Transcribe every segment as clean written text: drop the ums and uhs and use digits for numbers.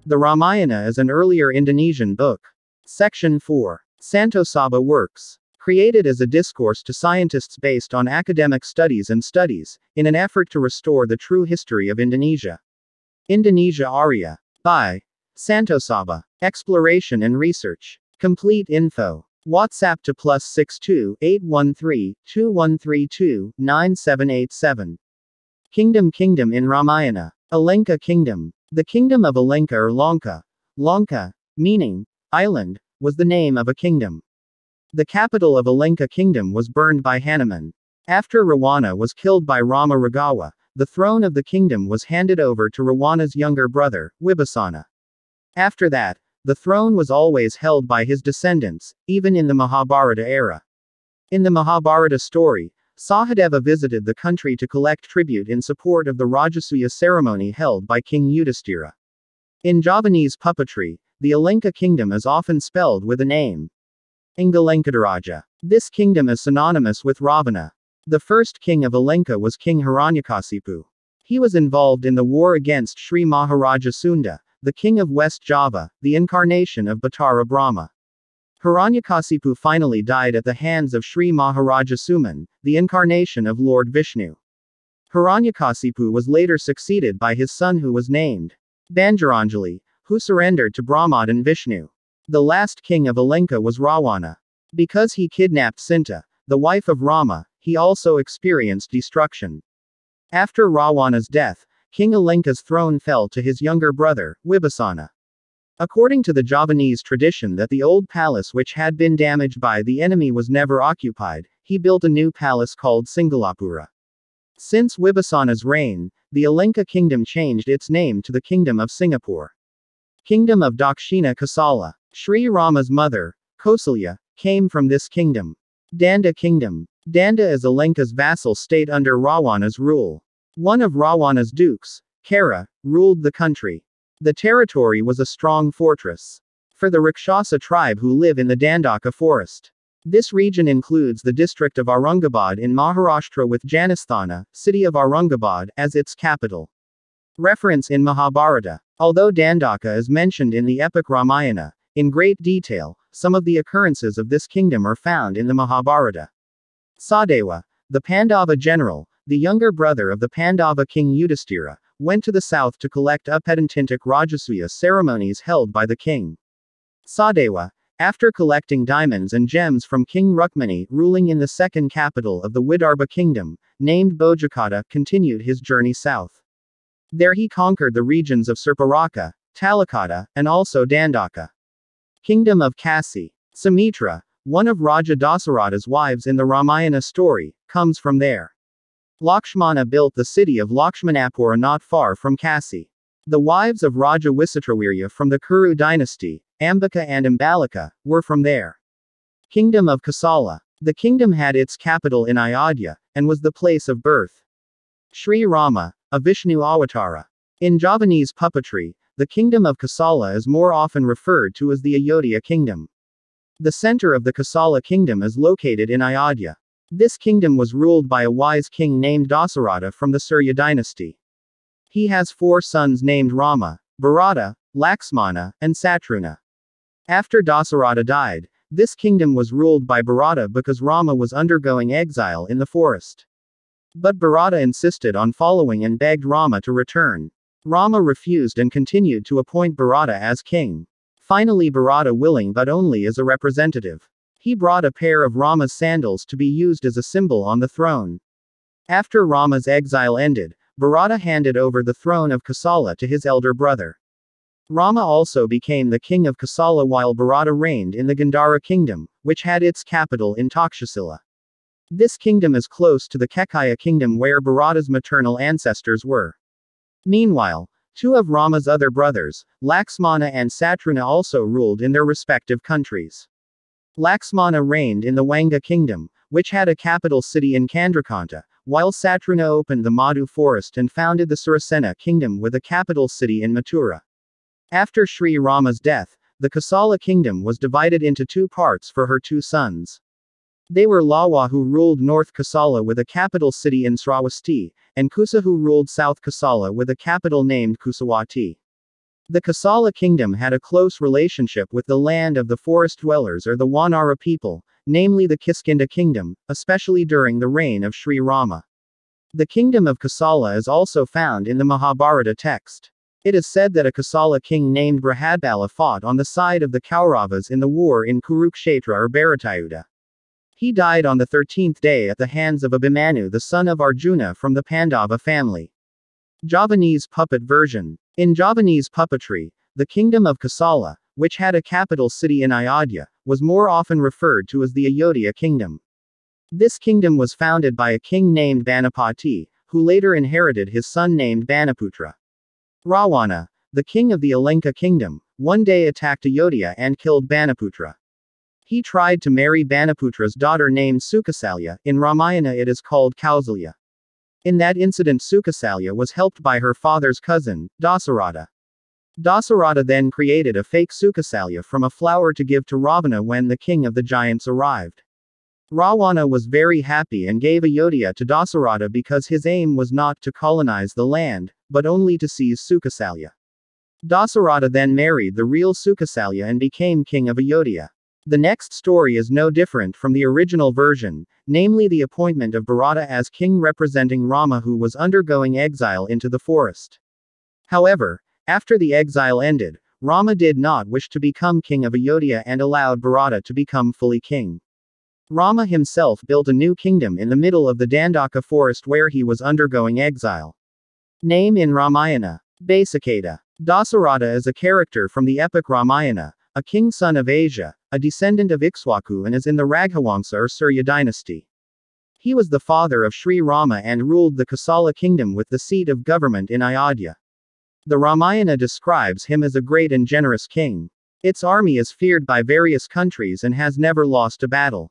The Ramayana is an earlier Indonesian book. Section 4. Santo Saba works. Created as a discourse to scientists based on academic studies, in an effort to restore the true history of Indonesia. INDONÉSIARYÄ. By Santo Saba. Exploration and research. Complete info. WhatsApp to +62 813 2132 9787. Kingdom in Ramayana. Alenka Kingdom. The kingdom of Alenka or Lanka, meaning island, was the name of a kingdom. The capital of Alenka Kingdom was burned by Hanuman. After Rawana was killed by Rama Ragawa, the throne of the kingdom was handed over to Rawana's younger brother, Wibisana. After that, the throne was always held by his descendants, even in the Mahabharata era. In the Mahabharata story, Sadewa visited the country to collect tribute in support of the Rajasuya ceremony held by King Yudhishthira. In Javanese puppetry, the Alenka kingdom is often spelled with a name. Ingalenkadaraja. This kingdom is synonymous with Ravana. The first king of Alenka was King Hiranyakasipu. He was involved in the war against Sri Maharaja Sunda, the king of West Java, the incarnation of Batara Brahma. Hiranyakasipu finally died at the hands of Sri Maharaja Suman, the incarnation of Lord Vishnu. Hiranyakasipu was later succeeded by his son who was named Banjaranjali, who surrendered to Brahmadan Vishnu. The last king of Alenka was Rawana. Because he kidnapped Sinta, the wife of Rama, he also experienced destruction. After Rawana's death, King Alenka's throne fell to his younger brother, Wibisana. According to the Javanese tradition that the old palace which had been damaged by the enemy was never occupied, he built a new palace called Singalapura. Since Wibisana's reign, the Alenka kingdom changed its name to the Kingdom of Singapore. Kingdom of Dakshina Kosala. Sri Rama's mother, Kausalya, came from this kingdom. Danda Kingdom. Danda is Alenka's vassal state under Rawana's rule. One of Rawana's dukes, Kara, ruled the country. The territory was a strong fortress for the Rakshasa tribe who live in the Dandaka forest. This region includes the district of Aurangabad in Maharashtra with Janasthana, city of Aurangabad, as its capital. Reference in Mahabharata. Although Dandaka is mentioned in the epic Ramayana, in great detail, some of the occurrences of this kingdom are found in the Mahabharata. Sadewa, the Pandava general, the younger brother of the Pandava king Yudhishthira, went to the south to collect Upedantintic Rajasuya ceremonies held by the king. Sadewa, after collecting diamonds and gems from King Rukmini ruling in the second capital of the Widarbha kingdom, named Bojakata, continued his journey south. There he conquered the regions of Serparaka, Talakata, and also Dandaka. Kingdom of Kasi. Sumitra, one of Raja Dasarata's wives in the Ramayana story, comes from there. Lakshmana built the city of Lakshmanapura not far from Kasi. The wives of Raja Wisitrawirya from the Kuru dynasty, Ambika and Ambalika, were from there. Kingdom of Kosala. The kingdom had its capital in Ayodhya, and was the place of birth. Sri Rama, a Vishnu avatara. In Javanese puppetry, the kingdom of Kosala is more often referred to as the Ayodhya kingdom. The center of the Kosala kingdom is located in Ayodhya. This kingdom was ruled by a wise king named Dasarata from the Surya dynasty. He has 4 sons named Rama, Bharata, Lakshmana, and Satruna. After Dasarata died, this kingdom was ruled by Bharata because Rama was undergoing exile in the forest. But Bharata insisted on following and begged Rama to return. Rama refused and continued to appoint Bharata as king. Finally Bharata willing but only as a representative. He brought a pair of Rama's sandals to be used as a symbol on the throne. After Rama's exile ended, Bharata handed over the throne of Kosala to his elder brother. Rama also became the king of Kosala while Bharata reigned in the Gandhara kingdom, which had its capital in Takshashila. This kingdom is close to the Kekaya kingdom where Bharata's maternal ancestors were. Meanwhile, 2 of Rama's other brothers, Lakshmana and Satruna, also ruled in their respective countries. Lakshmana reigned in the Wanga kingdom, which had a capital city in Chandrakanta, while Satruna opened the Madhu forest and founded the Surasena kingdom with a capital city in Mathura. After Sri Rama's death, the Kosala kingdom was divided into 2 parts for her 2 sons. They were Lawa, who ruled North Kosala with a capital city in Sravasti, and Kusa, who ruled South Kosala with a capital named Kusawati. The Kosala kingdom had a close relationship with the land of the forest dwellers or the Wanara people, namely the Kiskinda kingdom, especially during the reign of Sri Rama. The kingdom of Kosala is also found in the Mahabharata text. It is said that a Kosala king named Brihadbala fought on the side of the Kauravas in the war in Kurukshetra or Bharatayuddha. He died on the 13th day at the hands of Abhimanyu, the son of Arjuna from the Pandava family. Javanese puppet version. In Javanese puppetry, the kingdom of Kosala, which had a capital city in Ayodhya, was more often referred to as the Ayodhya kingdom. This kingdom was founded by a king named Banapati, who later inherited his son named Banaputra. Ravana, the king of the Alenka kingdom, one day attacked Ayodhya and killed Banaputra. He tried to marry Banaputra's daughter named Sukasalya. In Ramayana it is called Kausalya. In that incident Sukasalya was helped by her father's cousin, Dasaratha. Dasaratha then created a fake Sukasalya from a flower to give to Ravana when the king of the giants arrived. Ravana was very happy and gave Ayodhya to Dasaratha because his aim was not to colonize the land, but only to seize Sukasalya. Dasaratha then married the real Sukasalya and became king of Ayodhya. The next story is no different from the original version, namely the appointment of Bharata as king representing Rama who was undergoing exile into the forest. However, after the exile ended, Rama did not wish to become king of Ayodhya and allowed Bharata to become fully king. Rama himself built a new kingdom in the middle of the Dandaka forest where he was undergoing exile. Name in Ramayana. Basaketa. Dasaratha is a character from the epic Ramayana, a king son of Asia, a descendant of Ikshwaku and is in the Raghuvamsa or Surya dynasty. He was the father of Sri Rama and ruled the Kosala kingdom with the seat of government in Ayodhya. The Ramayana describes him as a great and generous king. Its army is feared by various countries and has never lost a battle.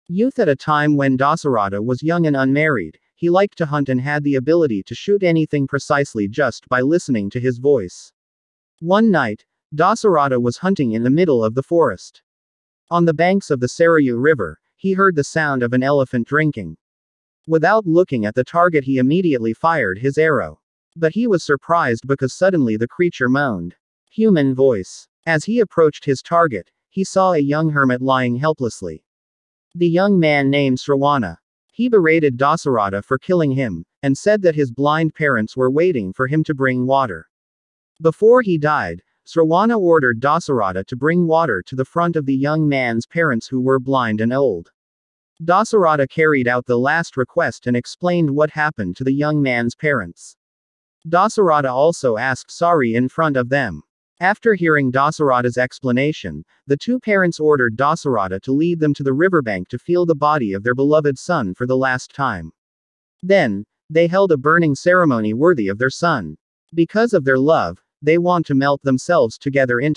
Youth. At a time when Dasaratha was young and unmarried, he liked to hunt and had the ability to shoot anything precisely just by listening to his voice. One night, Dasaratha was hunting in the middle of the forest. On the banks of the Sarayu River, he heard the sound of an elephant drinking. Without looking at the target he immediately fired his arrow. But he was surprised because suddenly the creature moaned. Human voice. As he approached his target, he saw a young hermit lying helplessly. The young man named Srawana. He berated Dasaratha for killing him, and said that his blind parents were waiting for him to bring water. Before he died, Srawana ordered Dasaratha to bring water to the front of the young man's parents who were blind and old. Dasaratha carried out the last request and explained what happened to the young man's parents. Dasaratha also asked sorry in front of them. After hearing Dasaratha's explanation, the two parents ordered Dasaratha to lead them to the riverbank to feel the body of their beloved son for the last time. Then, they held a burning ceremony worthy of their son. Because of their love, they want to melt themselves together in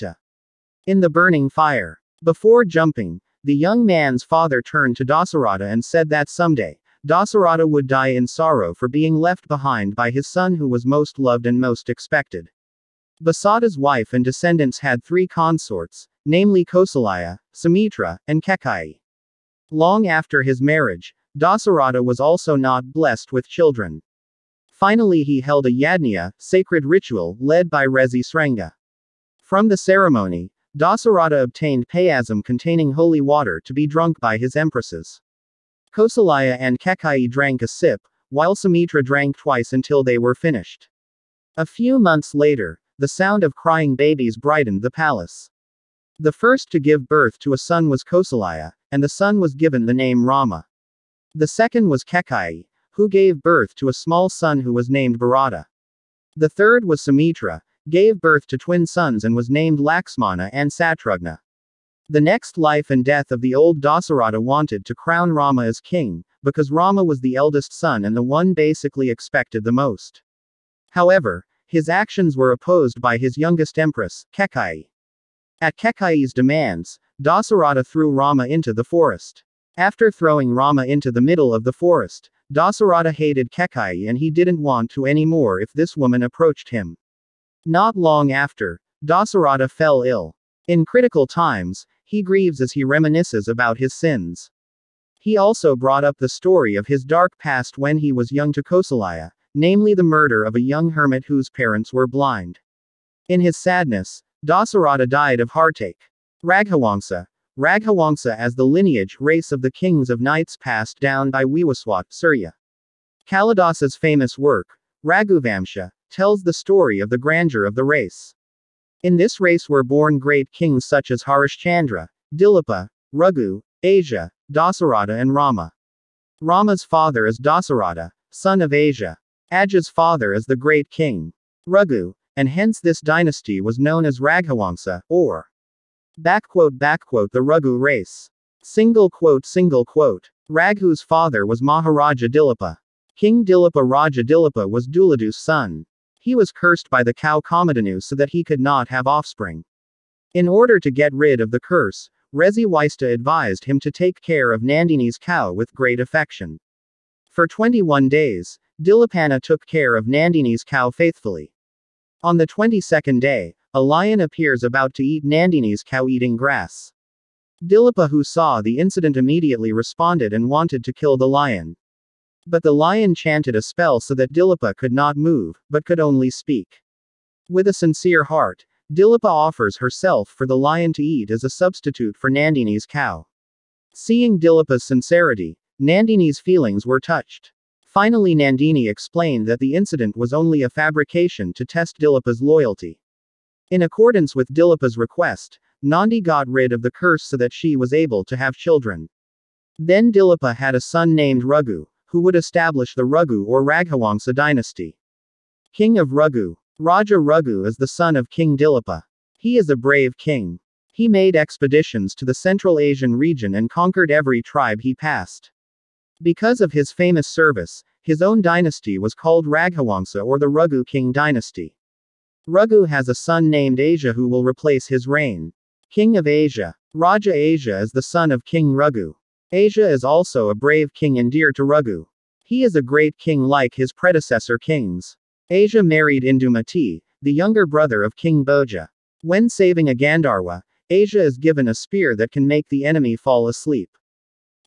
the burning fire. Before jumping, the young man's father turned to Dasaratha and said that someday, Dasaratha would die in sorrow for being left behind by his son who was most loved and most expected. Basada's wife and descendants had 3 consorts, namely Kausalya, Sumitra, and Kekai. Long after his marriage, Dasaratha was also not blessed with children. Finally he held a yajna, sacred ritual, led by Resi Srenga. From the ceremony, Dasaratha obtained payasam containing holy water to be drunk by his empresses. Kausalya and Kekai drank a sip, while Sumitra drank twice until they were finished. A few months later, the sound of crying babies brightened the palace. The first to give birth to a son was Kausalya, and the son was given the name Rama. The second was Kekai, who gave birth to a small son who was named Bharata. The third was Sumitra, gave birth to twin sons and was named Laxmana and Satrugna. The next life and death of the old Dasaratha wanted to crown Rama as king, because Rama was the eldest son and the one basically expected the most. However, his actions were opposed by his youngest empress, Kekai. At Kekai's demands, Dasaratha threw Rama into the forest. After throwing Rama into the middle of the forest, Dasaratha hated Kekai and he didn't want to anymore if this woman approached him. Not long after, Dasaratha fell ill. In critical times, he grieves as he reminisces about his sins. He also brought up the story of his dark past when he was young to Kausalya, namely the murder of a young hermit whose parents were blind. In his sadness, Dasarata died of heartache. Raghawangsa. Raghawangsa as the lineage race of the kings of knights passed down by Wiwaswat Surya. Kalidasa's famous work, Raghuvamsha, tells the story of the grandeur of the race. In this race were born great kings such as Harishchandra, Dilepa, Raghu, Asia, Dasarata and Rama. Rama's father is Dasarata, son of Asia. Aja's father is the great king Raghu, and hence this dynasty was known as Raghawangsa, or the Raghu race. Raghu's father was Maharaja Dilepa. King Dilepa Raja Dilepa was Duladu's son. He was cursed by the cow Kamadhanu so that he could not have offspring. In order to get rid of the curse, Rezi Waista advised him to take care of Nandini's cow with great affection. For 21 days, Dilipana took care of Nandini's cow faithfully. On the 22nd day, a lion appears about to eat Nandini's cow eating grass. Dilepa, who saw the incident, immediately responded and wanted to kill the lion. But the lion chanted a spell so that Dilepa could not move, but could only speak. With a sincere heart, Dilepa offers herself for the lion to eat as a substitute for Nandini's cow. Seeing Dilepa's sincerity, Nandini's feelings were touched. Finally, Nandini explained that the incident was only a fabrication to test Dilepa's loyalty. In accordance with Dilepa's request, Nandi got rid of the curse so that she was able to have children. Then Dilepa had a son named Raghu, who would establish the Raghu or Raghawangsa dynasty. King of Raghu. Raja Raghu is the son of King Dilepa. He is a brave king. He made expeditions to the Central Asian region and conquered every tribe he passed. Because of his famous service, his own dynasty was called Raghawangsa or the Raghu King dynasty. Raghu has a son named Asia who will replace his reign. King of Asia. Raja Asia is the son of King Raghu. Asia is also a brave king and dear to Raghu. He is a great king like his predecessor kings. Asia married Indumati, the younger brother of King Bhoja. When saving a Gandharva, Asia is given a spear that can make the enemy fall asleep.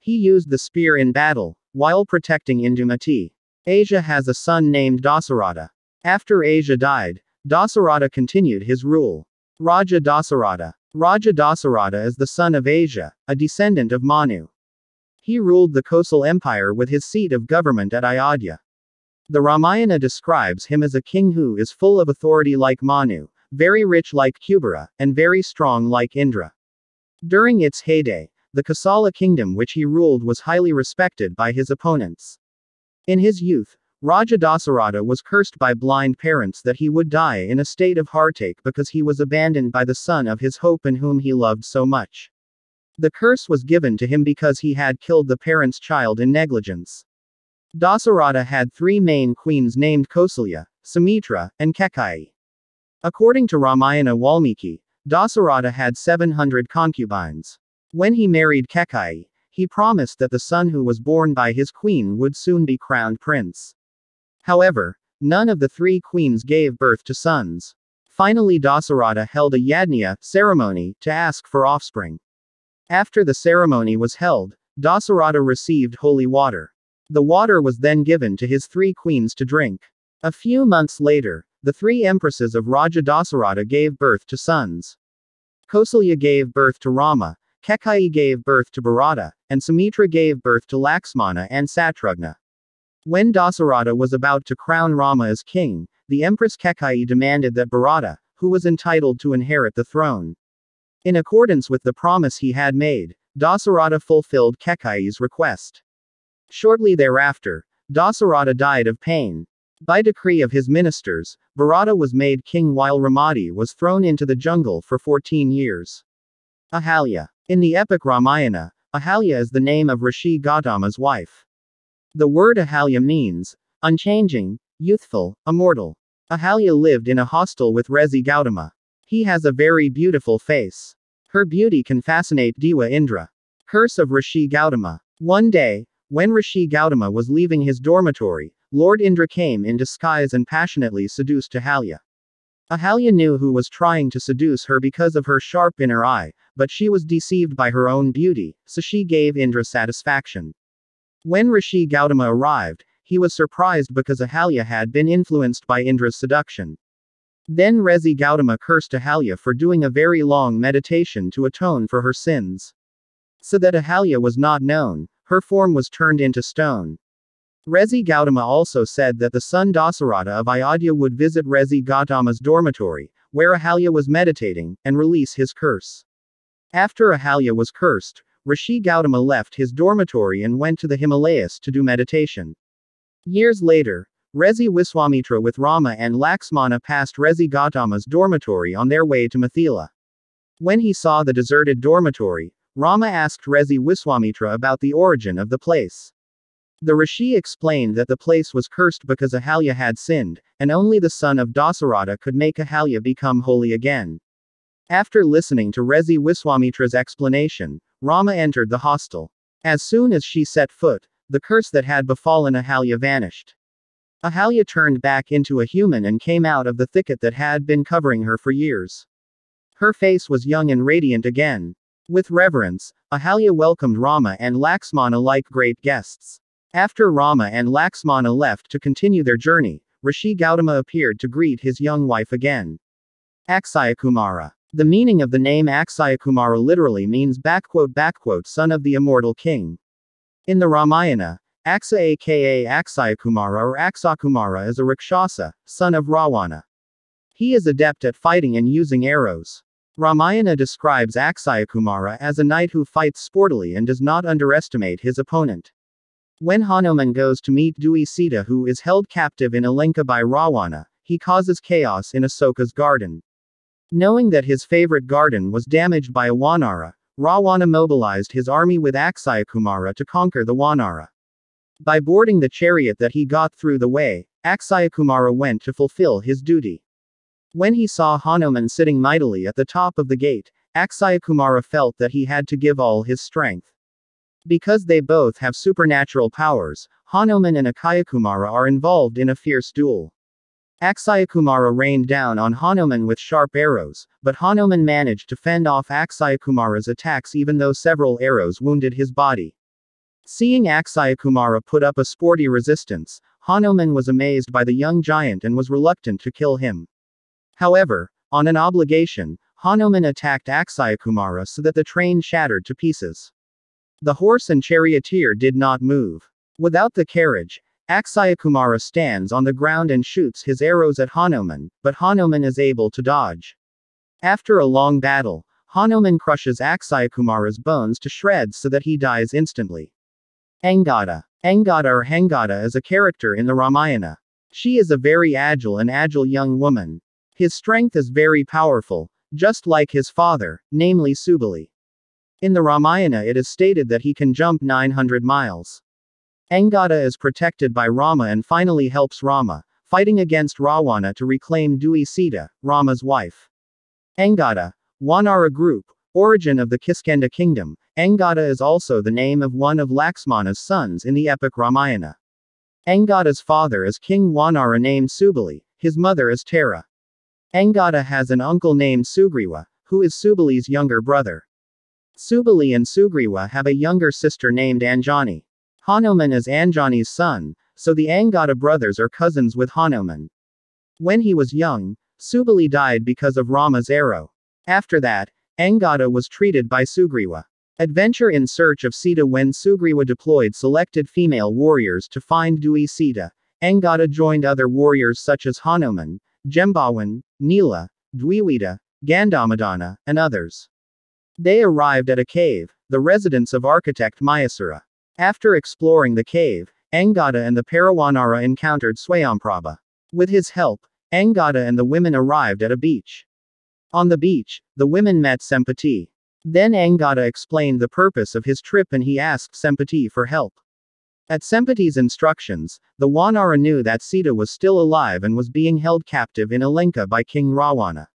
He used the spear in battle, while protecting Indumati. Asia has a son named Dasarata. After Asia died, Dasarata continued his rule. Raja Dasarata. Raja Dasarata is the son of Asia, a descendant of Manu. He ruled the Kosal Empire with his seat of government at Ayodhya. The Ramayana describes him as a king who is full of authority like Manu, very rich like Kubera, and very strong like Indra. During its heyday, the Kosala kingdom which he ruled was highly respected by his opponents. In his youth, Raja Dasarata was cursed by blind parents that he would die in a state of heartache because he was abandoned by the son of his hope and whom he loved so much. The curse was given to him because he had killed the parent's child in negligence. Dasarata had three main queens named Kausalya, Sumitra, and Kekai. According to Ramayana Valmiki, Dasarata had 700 concubines. When he married Kekai, he promised that the son who was born by his queen would soon be crowned prince. However, none of the three queens gave birth to sons. Finally, Dasarata held a yajna ceremony to ask for offspring. After the ceremony was held, Dasarata received holy water. The water was then given to his three queens to drink. A few months later, the three empresses of Raja Dasarata gave birth to sons. Kausalya gave birth to Rama, Kekai gave birth to Bharata, and Sumitra gave birth to Lakshmana and Satrughna. When Dasarata was about to crown Rama as king, the Empress Kekai demanded that Bharata, who was entitled to inherit the throne. In accordance with the promise he had made, Dasarata fulfilled Kekai's request. Shortly thereafter, Dasarata died of pain. By decree of his ministers, Bharata was made king while Ramati was thrown into the jungle for 14 years. Ahalya. In the epic Ramayana, Ahalya is the name of Rishi Gautama's wife. The word Ahalya means unchanging, youthful, immortal. Ahalya lived in a hostel with Rezi Gautama. He has a very beautiful face. Her beauty can fascinate Deva Indra. Curse of Rishi Gautama. One day, when Rishi Gautama was leaving his dormitory, Lord Indra came in disguise and passionately seduced Ahalya. Ahalya knew who was trying to seduce her because of her sharp inner eye, but she was deceived by her own beauty, so she gave Indra satisfaction. When Rishi Gautama arrived, he was surprised because Ahalya had been influenced by Indra's seduction. Then Resi Gautama cursed Ahalya for doing a very long meditation to atone for her sins. So that Ahalya was not known, her form was turned into stone. Resi Gautama also said that the son Dasarata of Ayodhya would visit Resi Gautama's dormitory, where Ahalya was meditating, and release his curse. After Ahalya was cursed, Rishi Gautama left his dormitory and went to the Himalayas to do meditation. Years later, Resi Wiswamitra with Rama and Laxmana passed Resi Gautama's dormitory on their way to Mithila. When he saw the deserted dormitory, Rama asked Resi Wiswamitra about the origin of the place. The Rishi explained that the place was cursed because Ahalya had sinned, and only the son of Dasarata could make Ahalya become holy again. After listening to Resi Wiswamitra's explanation, Rama entered the hostel. As soon as she set foot, the curse that had befallen Ahalya vanished. Ahalya turned back into a human and came out of the thicket that had been covering her for years. Her face was young and radiant again. With reverence, Ahalya welcomed Rama and Laxmana like great guests. After Rama and Laxmana left to continue their journey, Rishi Gautama appeared to greet his young wife again. Aksaya Kumara. The meaning of the name Aksaya Kumara literally means "son of the immortal king." In the Ramayana, Aksa aka Aksaya Kumara or Aksakumara is a Rakshasa, son of Ravana. He is adept at fighting and using arrows. Ramayana describes Aksaya Kumara as a knight who fights sportily and does not underestimate his opponent. When Hanuman goes to meet Devi Sita, who is held captive in Alenka by Ravana, he causes chaos in Asoka's garden. Knowing that his favorite garden was damaged by a Vanara, Ravana mobilized his army with Aksaya Kumara to conquer the Vanara. By boarding the chariot that he got through the way, Aksaya Kumara went to fulfill his duty. When he saw Hanuman sitting mightily at the top of the gate, Aksaya Kumara felt that he had to give all his strength. Because they both have supernatural powers, Hanuman and Aksaya Kumara are involved in a fierce duel. Aksaya Kumara rained down on Hanuman with sharp arrows, but Hanuman managed to fend off Aksaya Kumara's attacks even though several arrows wounded his body. Seeing Aksaya Kumara put up a sporty resistance, Hanuman was amazed by the young giant and was reluctant to kill him. However, on an obligation, Hanuman attacked Aksaya Kumara so that the train shattered to pieces. The horse and charioteer did not move. Without the carriage, Aksaya Kumara stands on the ground and shoots his arrows at Hanuman, but Hanuman is able to dodge. After a long battle, Hanuman crushes Aksaya Kumara's bones to shreds so that he dies instantly. Angada. Angada or Hangada is a character in the Ramayana. She is a very agile young woman. His strength is very powerful, just like his father, namely Subali. In the Ramayana it is stated that he can jump 900 miles. Angada is protected by Rama and finally helps Rama, fighting against Ravana to reclaim Devi Sita, Rama's wife. Angada. Vanara group, origin of the Kiskenda kingdom. Angada is also the name of one of Laxmana's sons in the epic Ramayana. Angada's father is King Vanara named Subali, his mother is Tara. Angada has an uncle named Sugriva, who is Subali's younger brother. Subali and Sugriva have a younger sister named Anjani. Hanuman is Anjani's son, so the Angada brothers are cousins with Hanuman. When he was young, Subali died because of Rama's arrow. After that, Angada was treated by Sugriva. Adventure in search of Sita. When Sugriva deployed selected female warriors to find Devi Sita, Angada joined other warriors such as Hanuman, Jambawan, Nila, Dwiwita, Gandamadana, and others. They arrived at a cave, the residence of architect Mayasura. After exploring the cave, Angada and the Paravanara encountered Swayamprabha. With his help, Angada and the women arrived at a beach. On the beach, the women met Sempati. Then Angada explained the purpose of his trip and he asked Sempati for help. At Sempati's instructions, the Vanara knew that Sita was still alive and was being held captive in Alenka by King Ravana.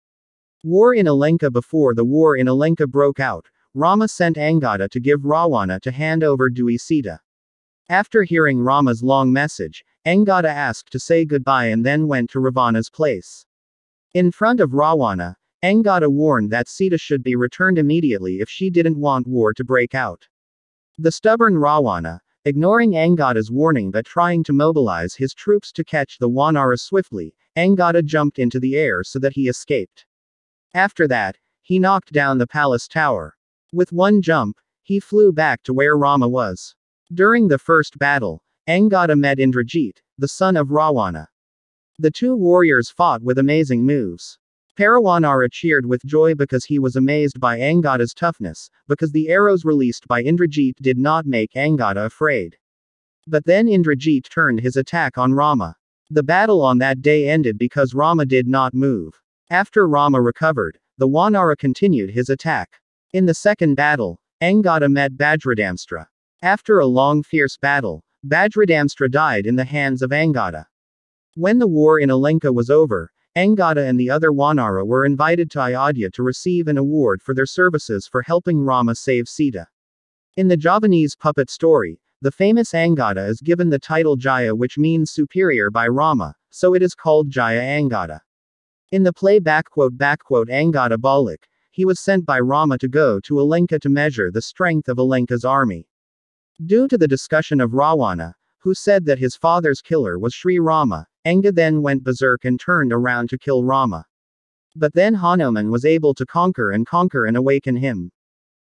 War in Alenka. Before the war in Alenka broke out, Rama sent Angada to give Ravana to hand over Devi Sita. After hearing Rama's long message, Angada asked to say goodbye and then went to Ravana's place. In front of Ravana, Angada warned that Sita should be returned immediately if she didn't want war to break out. The stubborn Ravana, ignoring Angada's warning but trying to mobilize his troops to catch the Vanara swiftly, Angada jumped into the air so that he escaped. After that, he knocked down the palace tower. With one jump, he flew back to where Rama was. During the first battle, Angada met Indrajeet, the son of Ravana. The two warriors fought with amazing moves. Parawanara cheered with joy because he was amazed by Angada's toughness, because the arrows released by Indrajeet did not make Angada afraid. But then Indrajeet turned his attack on Rama. The battle on that day ended because Rama did not move. After Rama recovered, the Vanara continued his attack. In the second battle, Angada met Bajradamstra. After a long fierce battle, Bajradamstra died in the hands of Angada. When the war in Alenka was over, Angada and the other Vanara were invited to Ayodhya to receive an award for their services for helping Rama save Sita. In the Javanese puppet story, the famous Angada is given the title Jaya, which means superior, by Rama, so it is called Jaya Angada. In the play Angada Balik, he was sent by Rama to go to Alenka to measure the strength of Alenka's army. Due to the discussion of Ravana, who said that his father's killer was Sri Rama, Anga then went berserk and turned around to kill Rama. But then Hanuman was able to conquer and awaken him.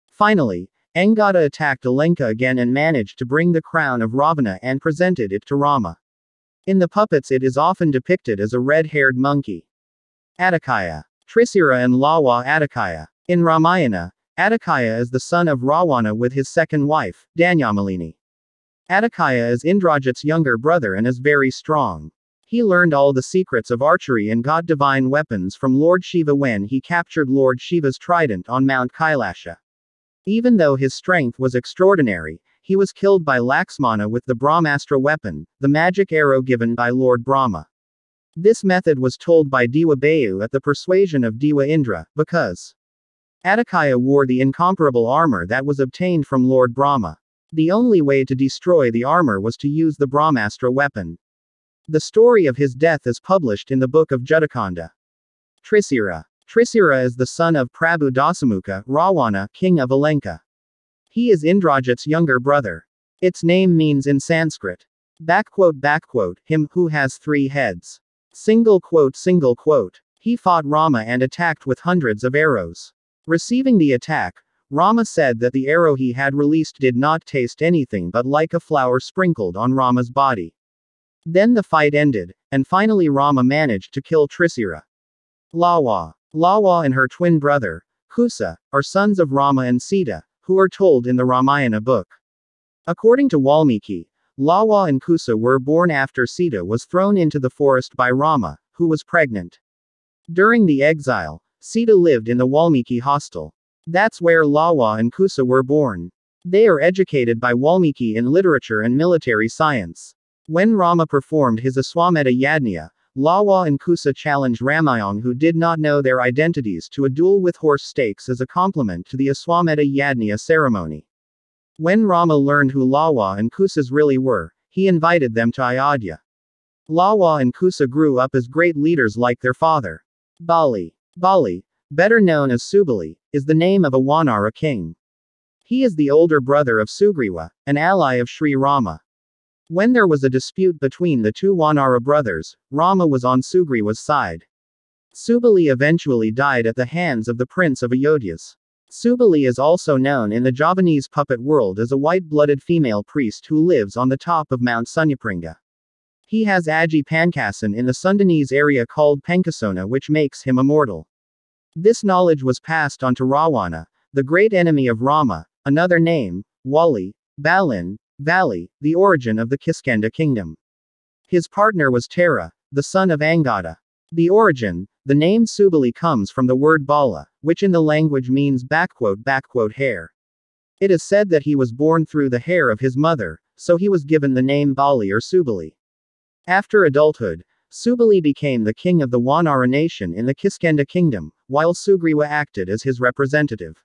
Finally, Angada attacked Alenka again and managed to bring the crown of Ravana and presented it to Rama. In the puppets it is often depicted as a red-haired monkey. Atakaya. Trisira and Lawa Atakaya. In Ramayana, Atakaya is the son of Ravana with his second wife, Danyamalini. Atakaya is Indrajeet's younger brother and is very strong. He learned all the secrets of archery and got divine weapons from Lord Shiva when he captured Lord Shiva's trident on Mount Kailasha. Even though his strength was extraordinary, he was killed by Laxmana with the Brahmastra weapon, the magic arrow given by Lord Brahma. This method was told by Dewa Bayu at the persuasion of Dewa Indra, because Atakaya wore the incomparable armor that was obtained from Lord Brahma. The only way to destroy the armor was to use the Brahmastra weapon. The story of his death is published in the book of Judakanda. Trisira. Trisira is the son of Prabhu Dasamukha, Ravana, king of Alenka. He is Indrajeet's younger brother. Its name means in Sanskrit, him who has three heads. Single quote. He fought Rama and attacked with hundreds of arrows. Receiving the attack, Rama said that the arrow he had released did not taste anything but like a flower sprinkled on Rama's body. Then the fight ended, and finally Rama managed to kill Trisira. Lawa. Lawa and her twin brother, Kusa, are sons of Rama and Sita, who are told in the Ramayana book. According to Valmiki, Lawa and Kusa were born after Sita was thrown into the forest by Rama, who was pregnant. During the exile, Sita lived in the Valmiki hostel. That's where Lawa and Kusa were born. They are educated by Valmiki in literature and military science. When Rama performed his Aswamedha Yajna, Lawa and Kusa challenged Ramayana, who did not know their identities, to a duel with horse stakes as a compliment to the Aswamedha Yajna ceremony. When Rama learned who Lawa and Kusa's really were, he invited them to Ayodhya. Lawa and Kusa grew up as great leaders like their father. Bali. Bali, better known as Subali, is the name of a Vanara king. He is the older brother of Sugriva, an ally of Sri Rama. When there was a dispute between the two Vanara brothers, Rama was on Sugriva's side. Subali eventually died at the hands of the prince of Ayodhyas. Subali is also known in the Javanese puppet world as a white-blooded female priest who lives on the top of Mount Sunyapringa. He has Aji Pankasan in the Sundanese area called Pankasona, which makes him immortal. This knowledge was passed on to Ravana, the great enemy of Rama, another name, Wali, Balin, Valley, the origin of the Kiskanda kingdom. His partner was Tara, the son of Angada. The origin, the name Subali comes from the word Bala, which in the language means hair. It is said that he was born through the hair of his mother, so he was given the name Bali or Subali. After adulthood, Subali became the king of the Vanara nation in the Kiskanda kingdom, while Sugriva acted as his representative.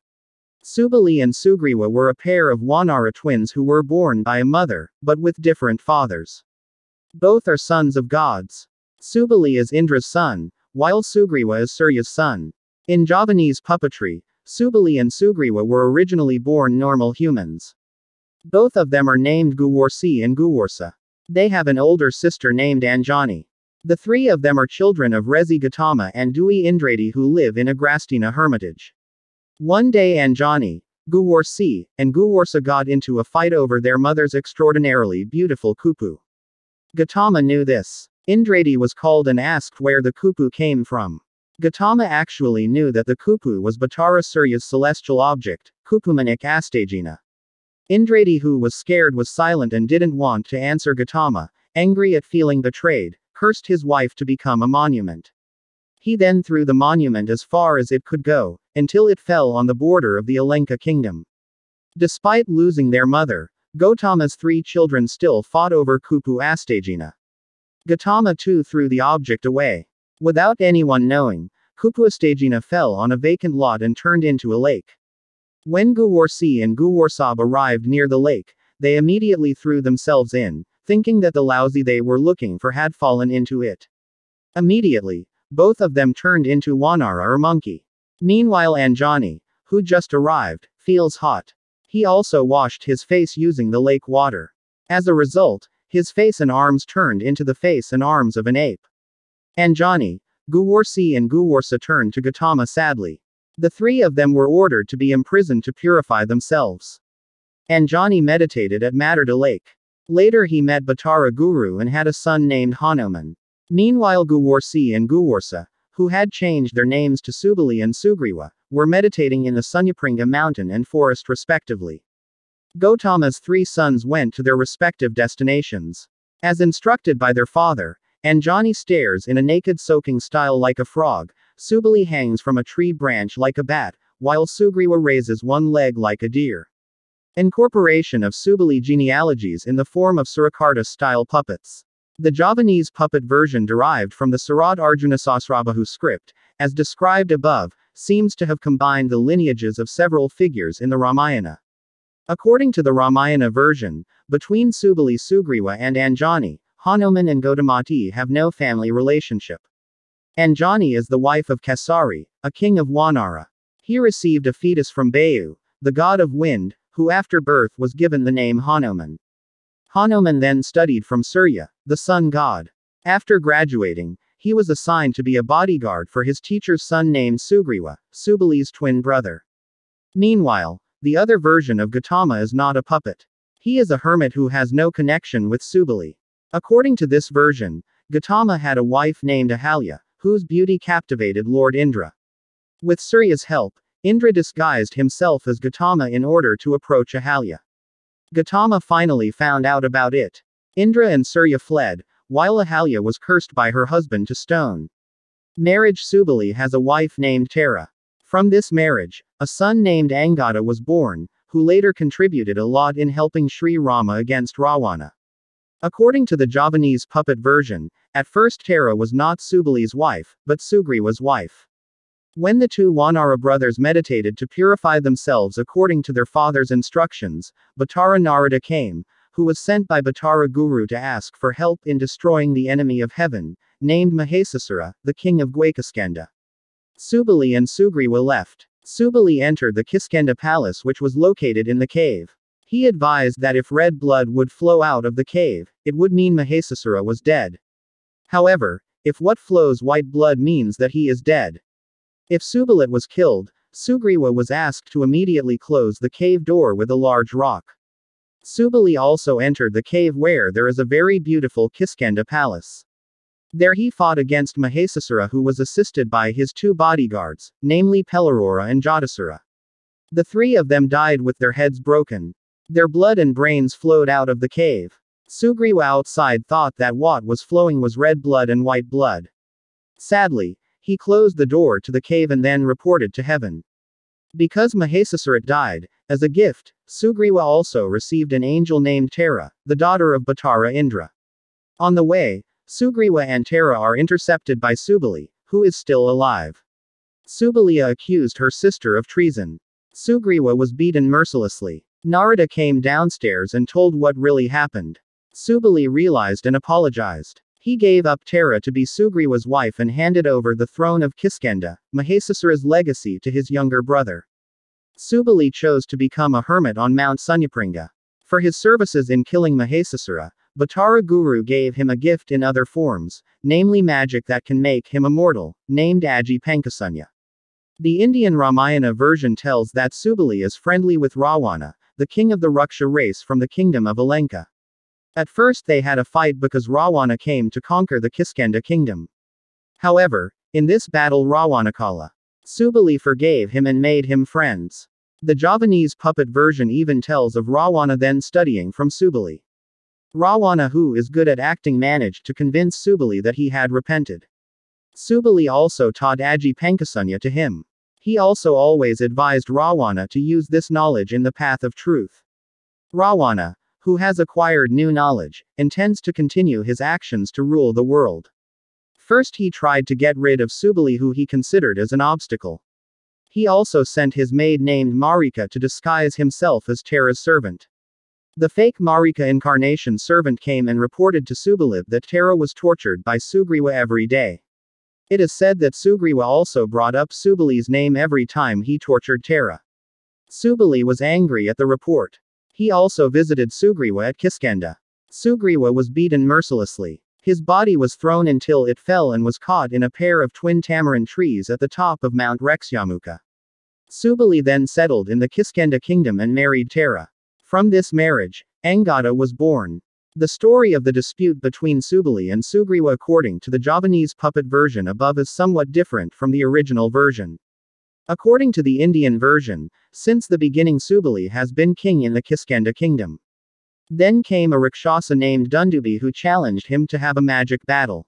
Subali and Sugriva were a pair of Vanara twins who were born by a mother, but with different fathers. Both are sons of gods. Subali is Indra's son, while Sugriva is Surya's son. In Javanese puppetry, Subali and Sugriva were originally born normal humans. Both of them are named Guwarsi and Guwarsa. They have an older sister named Anjani. The three of them are children of Resi Gautama and Dwi Indrajit who live in Agrastina hermitage. One day Anjani, Guwarsi, and Guwarsa got into a fight over their mother's extraordinarily beautiful kupu. Gautama knew this. Indrajit was called and asked where the kupu came from. Gautama actually knew that the kupu was Batara Surya's celestial object, Kupumanik Astagina. Indrajit, who was scared, was silent and didn't want to answer Gautama, angry at feeling betrayed, cursed his wife to become a monument. He then threw the monument as far as it could go, until it fell on the border of the Alenka kingdom. Despite losing their mother, Gautama's three children still fought over Kupu Astagina. Gautama too threw the object away. Without anyone knowing, Kupu Astagina fell on a vacant lot and turned into a lake. When Guwarsi and Guwarsab arrived near the lake, they immediately threw themselves in, thinking that the lousy they were looking for had fallen into it. Immediately, both of them turned into Wanara or monkey. Meanwhile Anjani, who just arrived, feels hot. He also washed his face using the lake water. As a result, his face and arms turned into the face and arms of an ape. Anjani, Guwarsi and Guwarsa turned to Gautama sadly. The three of them were ordered to be imprisoned to purify themselves. Anjani meditated at Matarda Lake. Later he met Batara Guru and had a son named Hanuman. Meanwhile Guwarsi and Guwarsa, who had changed their names to Subali and Sugriwa, were meditating in the Sunyapringa mountain and forest respectively. Gautama's three sons went to their respective destinations. As instructed by their father, Anjani stares in a naked soaking style like a frog, Subali hangs from a tree branch like a bat, while Sugriwa raises one leg like a deer. Incorporation of Subali genealogies in the form of Surakarta-style puppets. The Javanese puppet version derived from the Sarat Arjunasasrabahu script, as described above, seems to have combined the lineages of several figures in the Ramayana. According to the Ramayana version, between Subali Sugriwa and Anjani, Hanuman and Gautamati have no family relationship. Anjani is the wife of Kesari, a king of Wanara. He received a fetus from Bayu, the god of wind, who after birth was given the name Hanuman. Hanuman then studied from Surya, the sun god. After graduating, he was assigned to be a bodyguard for his teacher's son named Sugriwa, Subali's twin brother. Meanwhile, the other version of Gautama is not a puppet. He is a hermit who has no connection with Subali. According to this version, Gautama had a wife named Ahalya, whose beauty captivated Lord Indra. With Surya's help, Indra disguised himself as Gautama in order to approach Ahalya. Gautama finally found out about it. Indra and Surya fled, while Ahalya was cursed by her husband to stone. Marriage. Subali has a wife named Tara. From this marriage, a son named Angada was born, who later contributed a lot in helping Sri Rama against Ravana. According to the Javanese puppet version, at first Tara was not Subali's wife, but Sugriwa's wife. When the two Wanara brothers meditated to purify themselves according to their father's instructions, Batara Narada came, who was sent by Batara Guru to ask for help in destroying the enemy of heaven, named Mahesasura, the king of Gwaikaskanda. Subali and Sugriwa left. Subali entered the Kiskenda palace, which was located in the cave. He advised that if red blood would flow out of the cave, it would mean Mahesasura was dead. However, if what flows white blood means that he is dead. If Subali was killed, Sugriwa was asked to immediately close the cave door with a large rock. Subali also entered the cave where there is a very beautiful Kiskenda palace. There he fought against Mahesasura, who was assisted by his two bodyguards, namely Pelarora and Jatasura. The three of them died with their heads broken. Their blood and brains flowed out of the cave. Sugriwa outside thought that what was flowing was red blood and white blood. Sadly, he closed the door to the cave and then reported to heaven. Because Mahesasura died, as a gift, Sugriwa also received an angel named Tara, the daughter of Batara Indra. On the way, Sugriwa and Tara are intercepted by Subali, who is still alive. Subaliya accused her sister of treason. Sugriwa was beaten mercilessly. Narada came downstairs and told what really happened. Subali realized and apologized. He gave up Tara to be Sugriwa's wife and handed over the throne of Kiskenda, Mahesasura's legacy, to his younger brother. Subali chose to become a hermit on Mount Sunyapringa. For his services in killing Mahesasura, Bhattara Guru gave him a gift in other forms, namely magic that can make him immortal, named Aji Pankasanya. The Indian Ramayana version tells that Subali is friendly with Ravana, the king of the Raksha race from the kingdom of Alenka. At first they had a fight because Ravana came to conquer the Kiskenda kingdom. However, in this battle Ravanakala, Subali forgave him and made him friends. The Javanese puppet version even tells of Ravana then studying from Subali. Ravana, who is good at acting, managed to convince Subali that he had repented. Subali also taught Aji Pankasanya to him. He also always advised Ravana to use this knowledge in the path of truth. Ravana, who has acquired new knowledge, intends to continue his actions to rule the world. First he tried to get rid of Subali, who he considered as an obstacle. He also sent his maid named Marika to disguise himself as Tara's servant. The fake Marika incarnation servant came and reported to Subali that Tara was tortured by Sugriva every day. It is said that Sugriva also brought up Subali's name every time he tortured Tara. Subali was angry at the report. He also visited Sugriva at Kiskenda. Sugriva was beaten mercilessly. His body was thrown until it fell and was caught in a pair of twin tamarind trees at the top of Mount Rexyamuka. Subali then settled in the Kiskenda kingdom and married Tara. From this marriage, Angada was born. The story of the dispute between Subali and Sugriva according to the Javanese puppet version above is somewhat different from the original version. According to the Indian version, since the beginning Subali has been king in the Kiskenda kingdom. Then came a Rakshasa named Dundubi who challenged him to have a magic battle.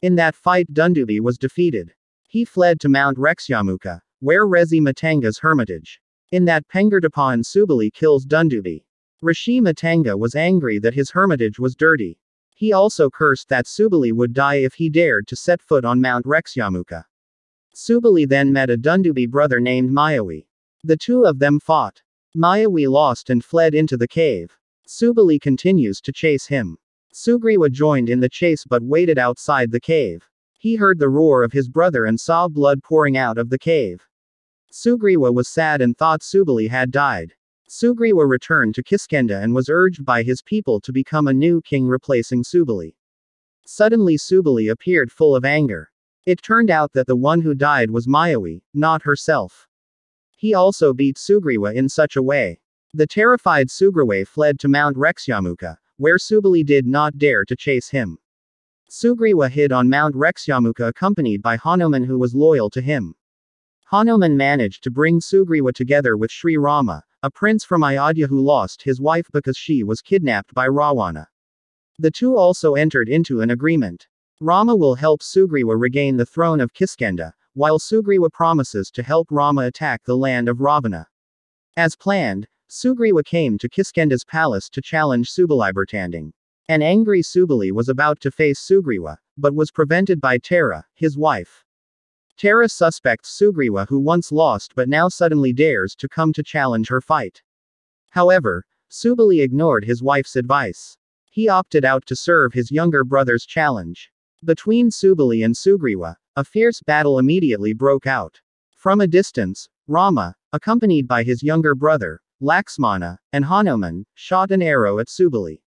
In that fight Dundubi was defeated. He fled to Mount Rexyamuka, where Rezi Matanga's hermitage. In that Pengardapan Subali kills Dundubi. Rishi Matanga was angry that his hermitage was dirty. He also cursed that Subali would die if he dared to set foot on Mount Rexyamuka. Subali then met a Dundubi brother named Mayavi. The two of them fought. Mayavi lost and fled into the cave. Subali continues to chase him. Sugriva joined in the chase but waited outside the cave. He heard the roar of his brother and saw blood pouring out of the cave. Sugriva was sad and thought Subali had died. Sugriva returned to Kiskenda and was urged by his people to become a new king replacing Subali. Suddenly Subali appeared full of anger. It turned out that the one who died was Mayavi, not herself. He also beat Sugriva in such a way. The terrified Sugriva fled to Mount Rexyamuka, where Subali did not dare to chase him. Sugriva hid on Mount Rexyamuka accompanied by Hanuman, who was loyal to him. Hanuman managed to bring Sugriva together with Sri Rama, a prince from Ayodhya who lost his wife because she was kidnapped by Ravana. The two also entered into an agreement. Rama will help Sugriva regain the throne of Kiskenda, while Sugriva promises to help Rama attack the land of Ravana. As planned, Sugriva came to Kiskenda's palace to challenge Subalibertanding. An angry Subali was about to face Sugriva, but was prevented by Tara, his wife. Tara suspects Sugriva, who once lost but now suddenly dares to come to challenge her fight. However, Subali ignored his wife's advice. He opted out to serve his younger brother's challenge. Between Subali and Sugriva, a fierce battle immediately broke out. From a distance, Rama, accompanied by his younger brother, Laxmana, and Hanuman, shot an arrow at Subali.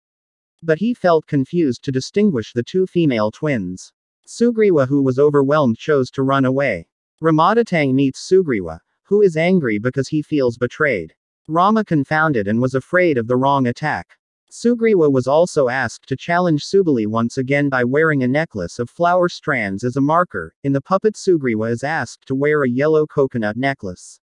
But he felt confused to distinguish the two female twins. Sugriva, who was overwhelmed, chose to run away. Ramadatang meets Sugriva, who is angry because he feels betrayed. Rama confounded and was afraid of the wrong attack. Sugriva was also asked to challenge Subali once again by wearing a necklace of flower strands as a marker. In the puppet, Sugriva is asked to wear a yellow coconut necklace.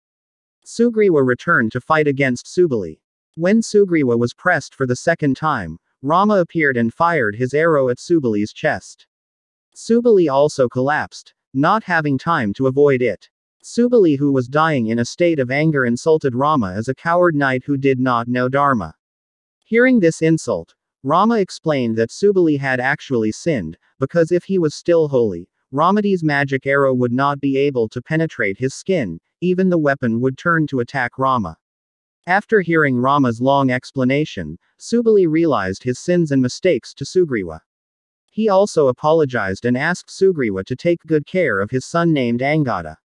Sugriva returned to fight against Subali. When Sugriva was pressed for the second time, Rama appeared and fired his arrow at Subali's chest. Subali also collapsed, not having time to avoid it. Subali, who was dying in a state of anger, insulted Rama as a coward knight who did not know Dharma. Hearing this insult, Rama explained that Subali had actually sinned, because if he was still holy, Ramati's magic arrow would not be able to penetrate his skin, even the weapon would turn to attack Rama. After hearing Rama's long explanation, Subali realized his sins and mistakes to Sugriva. He also apologized and asked Sugriva to take good care of his son named Angada.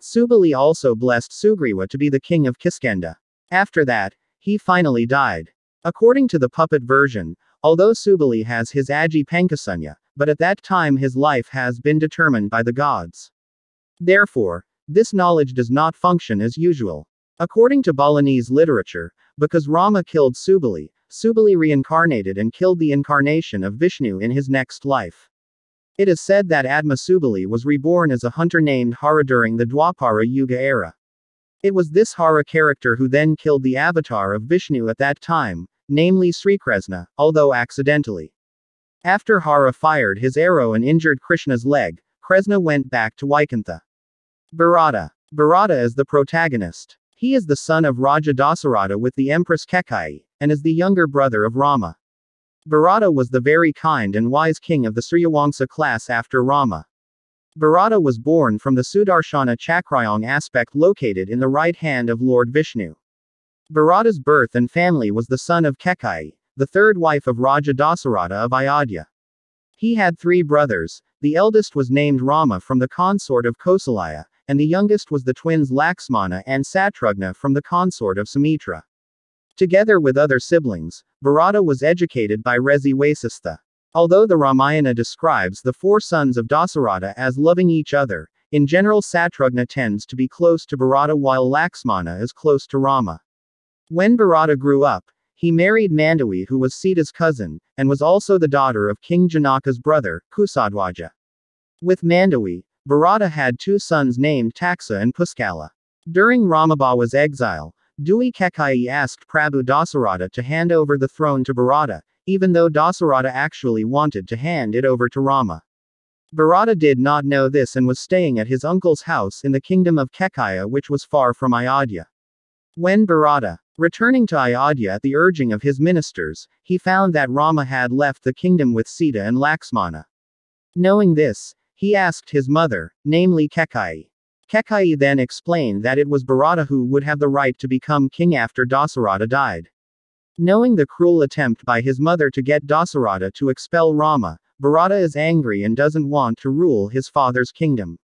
Subali also blessed Sugriva to be the king of Kiskenda. After that, he finally died. According to the puppet version, although Subali has his Aji Pankasanya, but at that time his life has been determined by the gods. Therefore, this knowledge does not function as usual. According to Balinese literature, because Rama killed Subali, Subali reincarnated and killed the incarnation of Vishnu in his next life. It is said that Atma Subali was reborn as a hunter named Hara during the Dwapara Yuga era. It was this Hara character who then killed the avatar of Vishnu at that time, namely Sri Krishna, although accidentally. After Hara fired his arrow and injured Krishna's leg, Krishna went back to Vaikuntha. Bharata. Bharata is the protagonist. He is the son of Raja Dasarata with the Empress Kekayi, and is the younger brother of Rama. Bharata was the very kind and wise king of the Suryawangsa class after Rama. Bharata was born from the Sudarshana Chakrayong aspect located in the right hand of Lord Vishnu. Bharata's birth and family was the son of Kekayi, the third wife of Raja Dasarata of Ayodhya. He had 3 brothers, the eldest was named Rama from the consort of Kausalya, and the youngest was the twins Laxmana and Satrugna from the consort of Sumitra. Together with other siblings, Bharata was educated by Rezi Vasistha. Although the Ramayana describes the 4 sons of Dasarata as loving each other, in general Satrugna tends to be close to Bharata while Laxmana is close to Rama. When Bharata grew up, he married Mandavi, who was Sita's cousin, and was also the daughter of King Janaka's brother, Kusadwaja. With Mandavi, Bharata had 2 sons named Taksa and Puskala. During Ramabhawa's exile, Dui Kekayi asked Prabhu Dasarata to hand over the throne to Bharata, even though Dasarata actually wanted to hand it over to Rama. Bharata did not know this and was staying at his uncle's house in the kingdom of Kekaya, which was far from Ayodhya. When Bharata, returning to Ayodhya at the urging of his ministers, he found that Rama had left the kingdom with Sita and Laxmana. Knowing this, he asked his mother, namely Kekayi. Kekayi then explained that it was Bharata who would have the right to become king after Dasarata died. Knowing the cruel attempt by his mother to get Dasarata to expel Rama, Bharata is angry and doesn't want to rule his father's kingdom.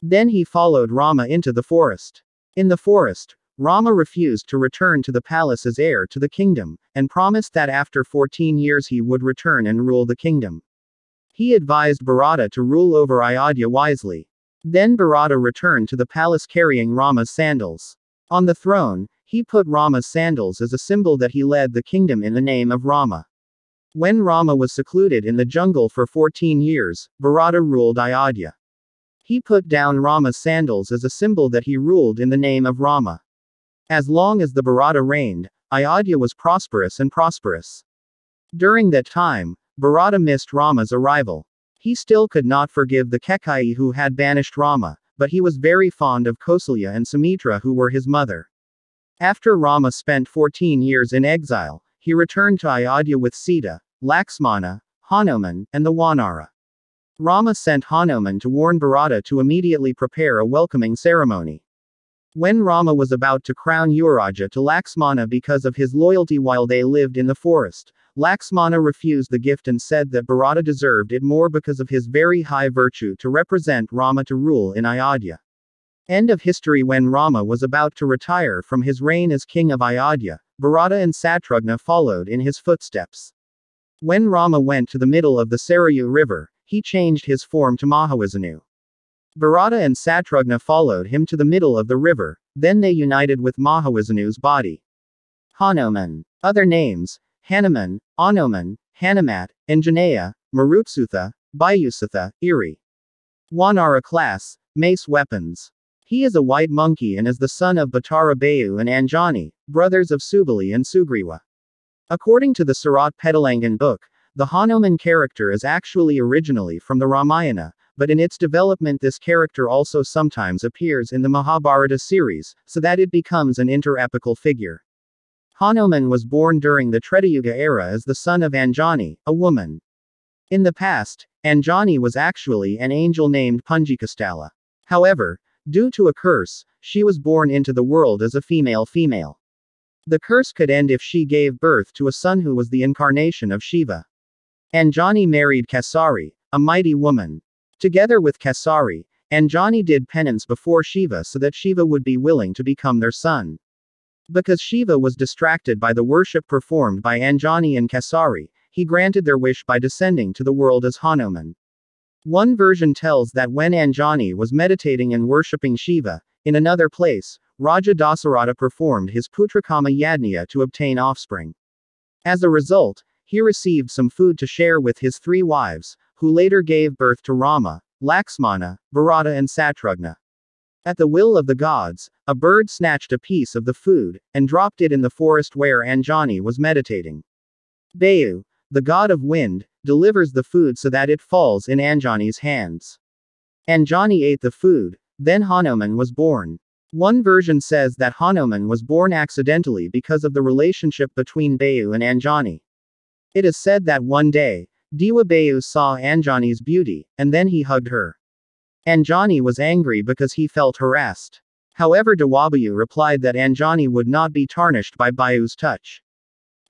Then he followed Rama into the forest. In the forest, Rama refused to return to the palace as heir to the kingdom, and promised that after 14 years he would return and rule the kingdom. He advised Bharata to rule over Ayodhya wisely. Then Bharata returned to the palace carrying Rama's sandals. On the throne, he put Rama's sandals as a symbol that he led the kingdom in the name of Rama. When Rama was secluded in the jungle for 14 years, Bharata ruled Ayodhya. He put down Rama's sandals as a symbol that he ruled in the name of Rama. As long as the Bharata reigned, Ayodhya was prosperous and prosperous. During that time, Bharata missed Rama's arrival. He still could not forgive the Kekayi who had banished Rama, but he was very fond of Kausalya and Sumitra who were his mother. After Rama spent 14 years in exile, he returned to Ayodhya with Sita, Laxmana, Hanuman, and the Vanara. Rama sent Hanuman to warn Bharata to immediately prepare a welcoming ceremony. When Rama was about to crown Yuvaraja to Laxmana because of his loyalty while they lived in the forest, Laxmana refused the gift and said that Bharata deserved it more because of his very high virtue to represent Rama to rule in Ayodhya. End of history. When Rama was about to retire from his reign as king of Ayodhya, Bharata and Satrugna followed in his footsteps. When Rama went to the middle of the Sarayu river, he changed his form to Mahavishnu. Bharata and Satrugna followed him to the middle of the river, then they united with Mahavishnu's body. Hanuman. Other names: Hanuman, Anuman, Hanumat, Anjaneya, Marutsutha, Bayusatha, Iri. Vanara class, mace weapons. He is a white monkey and is the son of Bhattara Bayu and Anjani, brothers of Subali and Sugriva. According to the Sarat Petalangan book, the Hanuman character is actually originally from the Ramayana, but in its development this character also sometimes appears in the Mahabharata series, so that it becomes an inter-epical figure. Hanuman was born during the Tretayuga era as the son of Anjani, a woman. In the past, Anjani was actually an angel named Punjikastala. However, due to a curse, she was born into the world as a female. The curse could end if she gave birth to a son who was the incarnation of Shiva. Anjani married Kesari, a mighty woman. Together with Kesari, Anjani did penance before Shiva so that Shiva would be willing to become their son. Because Shiva was distracted by the worship performed by Anjani and Kesari, he granted their wish by descending to the world as Hanuman. One version tells that when Anjani was meditating and worshipping Shiva, in another place, Raja Dasarata performed his Putrakama Yajna to obtain offspring. As a result, he received some food to share with his 3 wives, who later gave birth to Rama, Lakshmana, Bharata and Satrugna. At the will of the gods, a bird snatched a piece of the food, and dropped it in the forest where Anjani was meditating. Bayu, the god of wind, delivers the food so that it falls in Anjani's hands. Anjani ate the food, then Hanuman was born. One version says that Hanuman was born accidentally because of the relationship between Bayu and Anjani. It is said that one day, Dewa Bayu saw Anjani's beauty, and then he hugged her. Anjani was angry because he felt harassed. However, Dewabayu replied that Anjani would not be tarnished by Bayu's touch.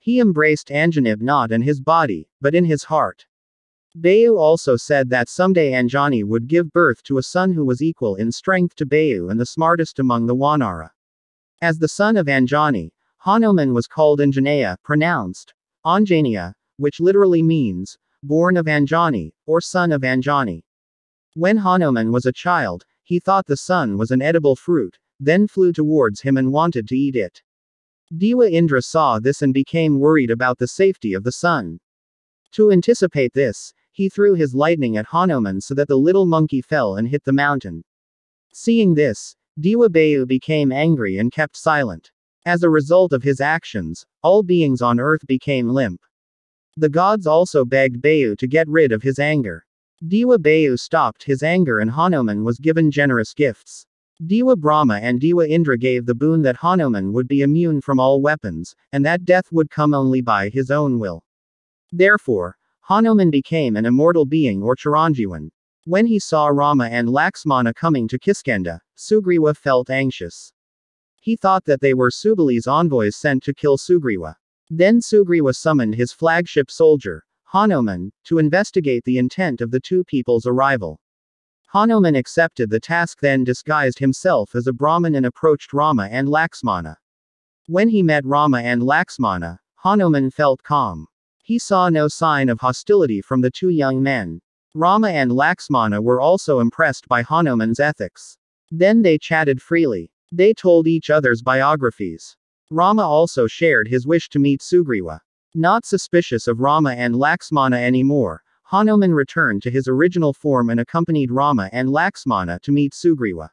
He embraced Anjanib not in his body, but in his heart. Bayu also said that someday Anjani would give birth to a son who was equal in strength to Bayu and the smartest among the Wanara. As the son of Anjani, Hanuman was called Anjaneya, pronounced Anjaniya, which literally means, born of Anjani, or son of Anjani. When Hanuman was a child, he thought the sun was an edible fruit, then flew towards him and wanted to eat it. Dewa Indra saw this and became worried about the safety of the sun. To anticipate this, he threw his lightning at Hanuman so that the little monkey fell and hit the mountain. Seeing this, Dewa Bayu became angry and kept silent. As a result of his actions, all beings on earth became limp. The gods also begged Bayu to get rid of his anger. Dewa Bayu stopped his anger and Hanuman was given generous gifts. Dewa Brahma and Dewa Indra gave the boon that Hanuman would be immune from all weapons, and that death would come only by his own will. Therefore, Hanuman became an immortal being or Chiranjeevan. When he saw Rama and Lakshmana coming to Kiskenda, Sugriva felt anxious. He thought that they were Subali's envoys sent to kill Sugriva. Then Sugriva summoned his flagship soldier, Hanuman, to investigate the intent of the 2 people's arrival. Hanuman accepted the task, then disguised himself as a Brahmin and approached Rama and Lakshmana. When he met Rama and Lakshmana, Hanuman felt calm. He saw no sign of hostility from the 2 young men. Rama and Lakshmana were also impressed by Hanuman's ethics. Then they chatted freely. They told each other's biographies. Rama also shared his wish to meet Sugriva. Not suspicious of Rama and Lakshmana anymore, Hanuman returned to his original form and accompanied Rama and Lakshmana to meet Sugriva.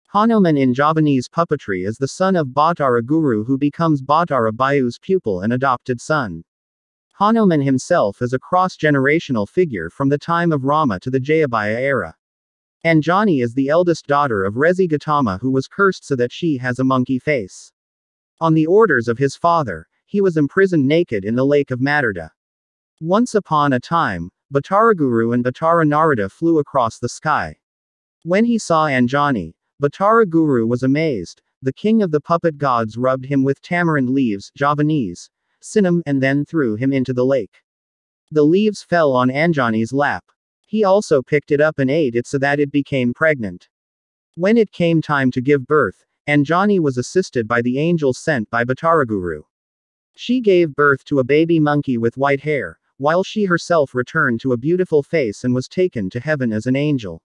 Hanuman in Javanese puppetry is the son of Bhattara Guru, who becomes Bhattara Bayu's pupil and adopted son. Hanuman himself is a cross-generational figure from the time of Rama to the Jayabaya era. Anjani is the eldest daughter of Resi Gautama, who was cursed so that she has a monkey face. On the orders of his father, he was imprisoned naked in the lake of Madarda. Once upon a time, Bhattaraguru and Bhattara Narada flew across the sky. When he saw Anjani, Bhattaraguru was amazed. The king of the puppet gods rubbed him with tamarind leaves, Javanese, sinam, and then threw him into the lake. The leaves fell on Anjani's lap. He also picked it up and ate it so that it became pregnant. When it came time to give birth, Anjani was assisted by the angels sent by Bhattaraguru. She gave birth to a baby monkey with white hair, while she herself returned to a beautiful face and was taken to heaven as an angel.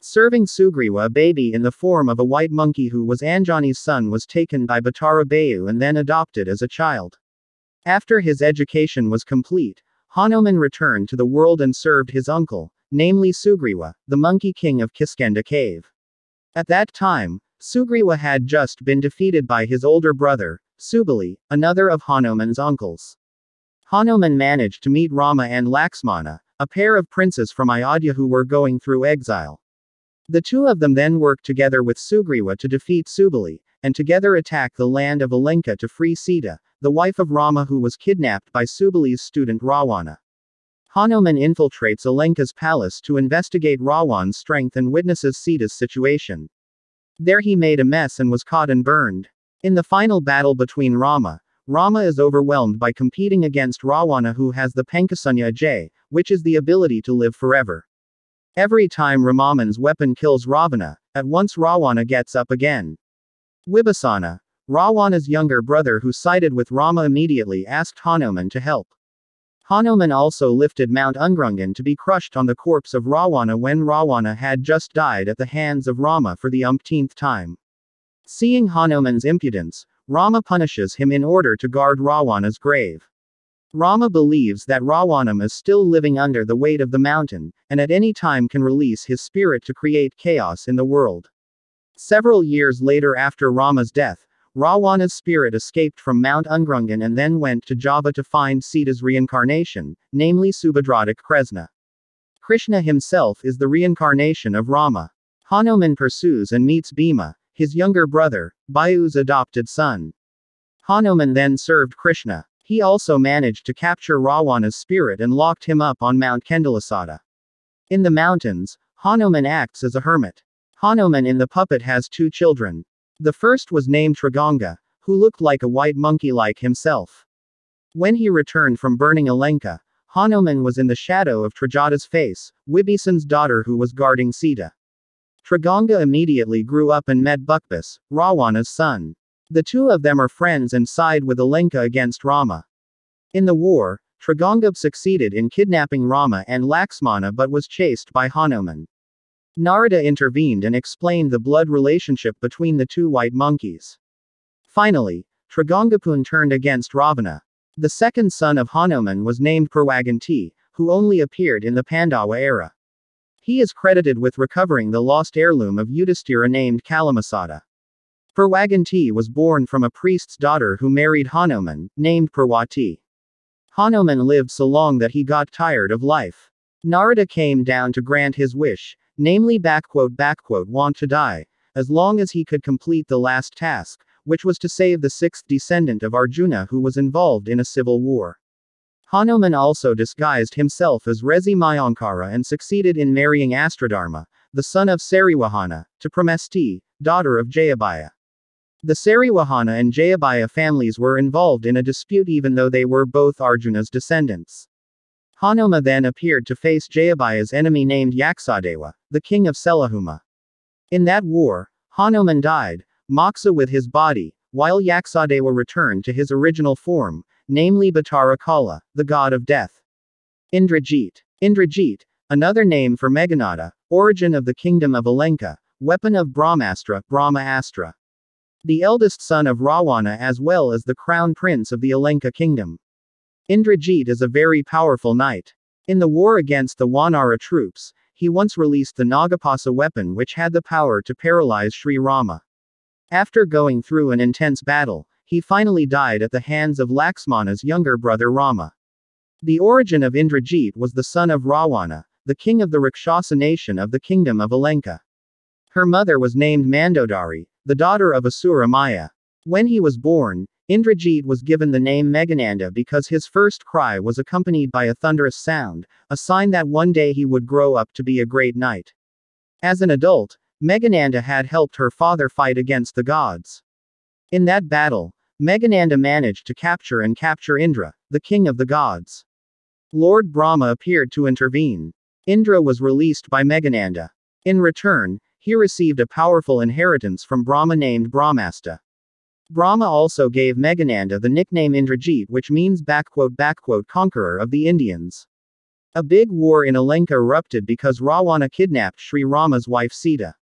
Serving Sugriva, a baby in the form of a white monkey who was Anjani's son, was taken by Bhattara Bayu and then adopted as a child. After his education was complete, Hanuman returned to the world and served his uncle, namely Sugriva, the monkey king of Kiskenda cave. At that time, Sugriva had just been defeated by his older brother, Subali, another of Hanuman's uncles. Hanuman managed to meet Rama and Lakshmana, a pair of princes from Ayodhya who were going through exile. The 2 of them then worked together with Sugriva to defeat Subali, and together attack the land of Alenka to free Sita, the wife of Rama, who was kidnapped by Subali's student Ravana. Hanuman infiltrates Alenka's palace to investigate Ravan's strength and witnesses Sita's situation. There he made a mess and was caught and burned. In the final battle between Rama is overwhelmed by competing against Ravana, who has the Pankasanya Ajay, which is the ability to live forever. Every time Ramaman's weapon kills Ravana, at once Ravana gets up again. Vibhasana, Ravana's younger brother who sided with Rama, immediately asked Hanuman to help. Hanuman also lifted Mount Ungrungan to be crushed on the corpse of Ravana when Ravana had just died at the hands of Rama for the umpteenth time. Seeing Hanuman's impudence, Rama punishes him in order to guard Ravana's grave. Rama believes that Ravana is still living under the weight of the mountain, and at any time can release his spirit to create chaos in the world. Several years later, after Rama's death, Ravana's spirit escaped from Mount Ungrungan and then went to Java to find Sita's reincarnation, namely Subhadradik Krishna. Krishna himself is the reincarnation of Rama. Hanuman pursues and meets Bhima, his younger brother, Bayu's adopted son. Hanuman then served Krishna. He also managed to capture Ravana's spirit and locked him up on Mount Kendalasada. In the mountains, Hanuman acts as a hermit. Hanuman in the puppet has two children. The first was named Triganga, who looked like a white monkey like himself. When he returned from burning Alenka, Hanuman was in the shadow of Trigata's face, Vibhisan's daughter who was guarding Sita. Triganga immediately grew up and met Bukbis, Ravana's son. The two of them are friends and side with Alenka against Rama. In the war, Triganga succeeded in kidnapping Rama and Laxmana but was chased by Hanuman. Narada intervened and explained the blood relationship between the two white monkeys. Finally, Trigangapun turned against Ravana. The second son of Hanuman was named Purwaganti, who only appeared in the Pandava era. He is credited with recovering the lost heirloom of Yudhishthira named Kalamasada. Purwaganti was born from a priest's daughter who married Hanuman, named Purwati. Hanuman lived so long that he got tired of life. Narada came down to grant his wish, namely want to die, as long as he could complete the last task, which was to save the sixth descendant of Arjuna who was involved in a civil war. Hanuman also disguised himself as Rezi Mayankara and succeeded in marrying Astradharma, the son of Sariwahana, to Pramesti, daughter of Jayabhaya. The Sariwahana and Jayabhaya families were involved in a dispute even though they were both Arjuna's descendants. Hanuman then appeared to face Jayabhaya's enemy named Yaksadewa, the king of Selahuma. In that war, Hanuman died, Moksa with his body, while Yaksadewa returned to his original form, namely Bhattara Kala, the god of death. Indrajeet. Indrajeet, another name for Meghanada, origin of the kingdom of Alenka, weapon of Brahmastra, Brahma Astra. The eldest son of Ravana as well as the crown prince of the Alenka kingdom. Indrajeet is a very powerful knight. In the war against the Vanara troops, he once released the Nagapasa weapon which had the power to paralyze Sri Rama. After going through an intense battle, he finally died at the hands of Laxmana's younger brother Rama. The origin of Indrajeet was the son of Ravana, the king of the Rakshasa nation of the kingdom of Alenka. Her mother was named Mandodari, the daughter of Asura Maya. When he was born, Indrajeet was given the name Meghananda because his first cry was accompanied by a thunderous sound, a sign that one day he would grow up to be a great knight. As an adult, Meghananda had helped her father fight against the gods. In that battle, Meghananda managed to capture Indra, the king of the gods. Lord Brahma appeared to intervene. Indra was released by Meghananda. In return, he received a powerful inheritance from Brahma named Brahmasta. Brahma also gave Meghananda the nickname Indrajeet, which means conqueror of the Indians. A big war in Alenka erupted because Ravana kidnapped Sri Rama's wife Sita.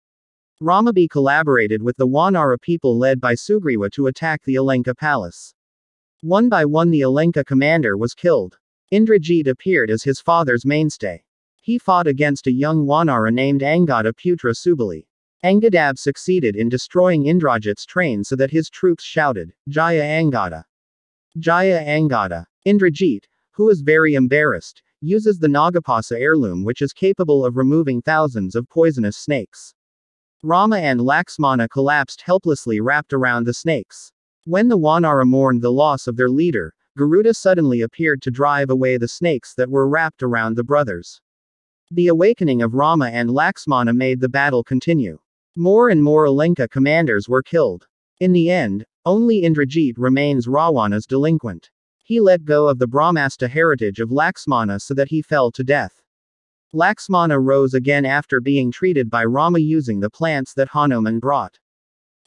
Ramabi collaborated with the Vanara people led by Sugriva to attack the Alenka palace. One by one the Alenka commander was killed. Indrajeet appeared as his father's mainstay. He fought against a young Vanara named Angada Putra Subali. Angadab succeeded in destroying Indrajit's train so that his troops shouted, Jaya Angada! Jaya Angada! Indrajeet, who is very embarrassed, uses the Nagapasa heirloom which is capable of removing thousands of poisonous snakes. Rama and Laxmana collapsed helplessly wrapped around the snakes. When the Vanara mourned the loss of their leader, Garuda suddenly appeared to drive away the snakes that were wrapped around the brothers. The awakening of Rama and Laxmana made the battle continue. More and more Alenka commanders were killed. In the end, only Indrajeet remains Ravana's delinquent. He let go of the Brahmasta heritage of Laxmana so that he fell to death. Laxmana rose again after being treated by Rama using the plants that Hanuman brought.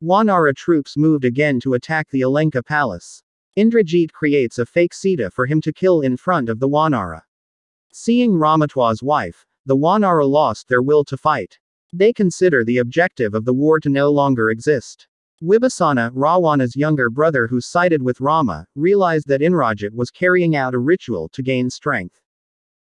Vanara troops moved again to attack the Alenka palace. Indrajeet creates a fake Sita for him to kill in front of the Wanara. Seeing Ramatwa's wife, the Wanara lost their will to fight. They consider the objective of the war to no longer exist. Vibhusana, Ravana's younger brother who sided with Rama, realized that Indrajit was carrying out a ritual to gain strength.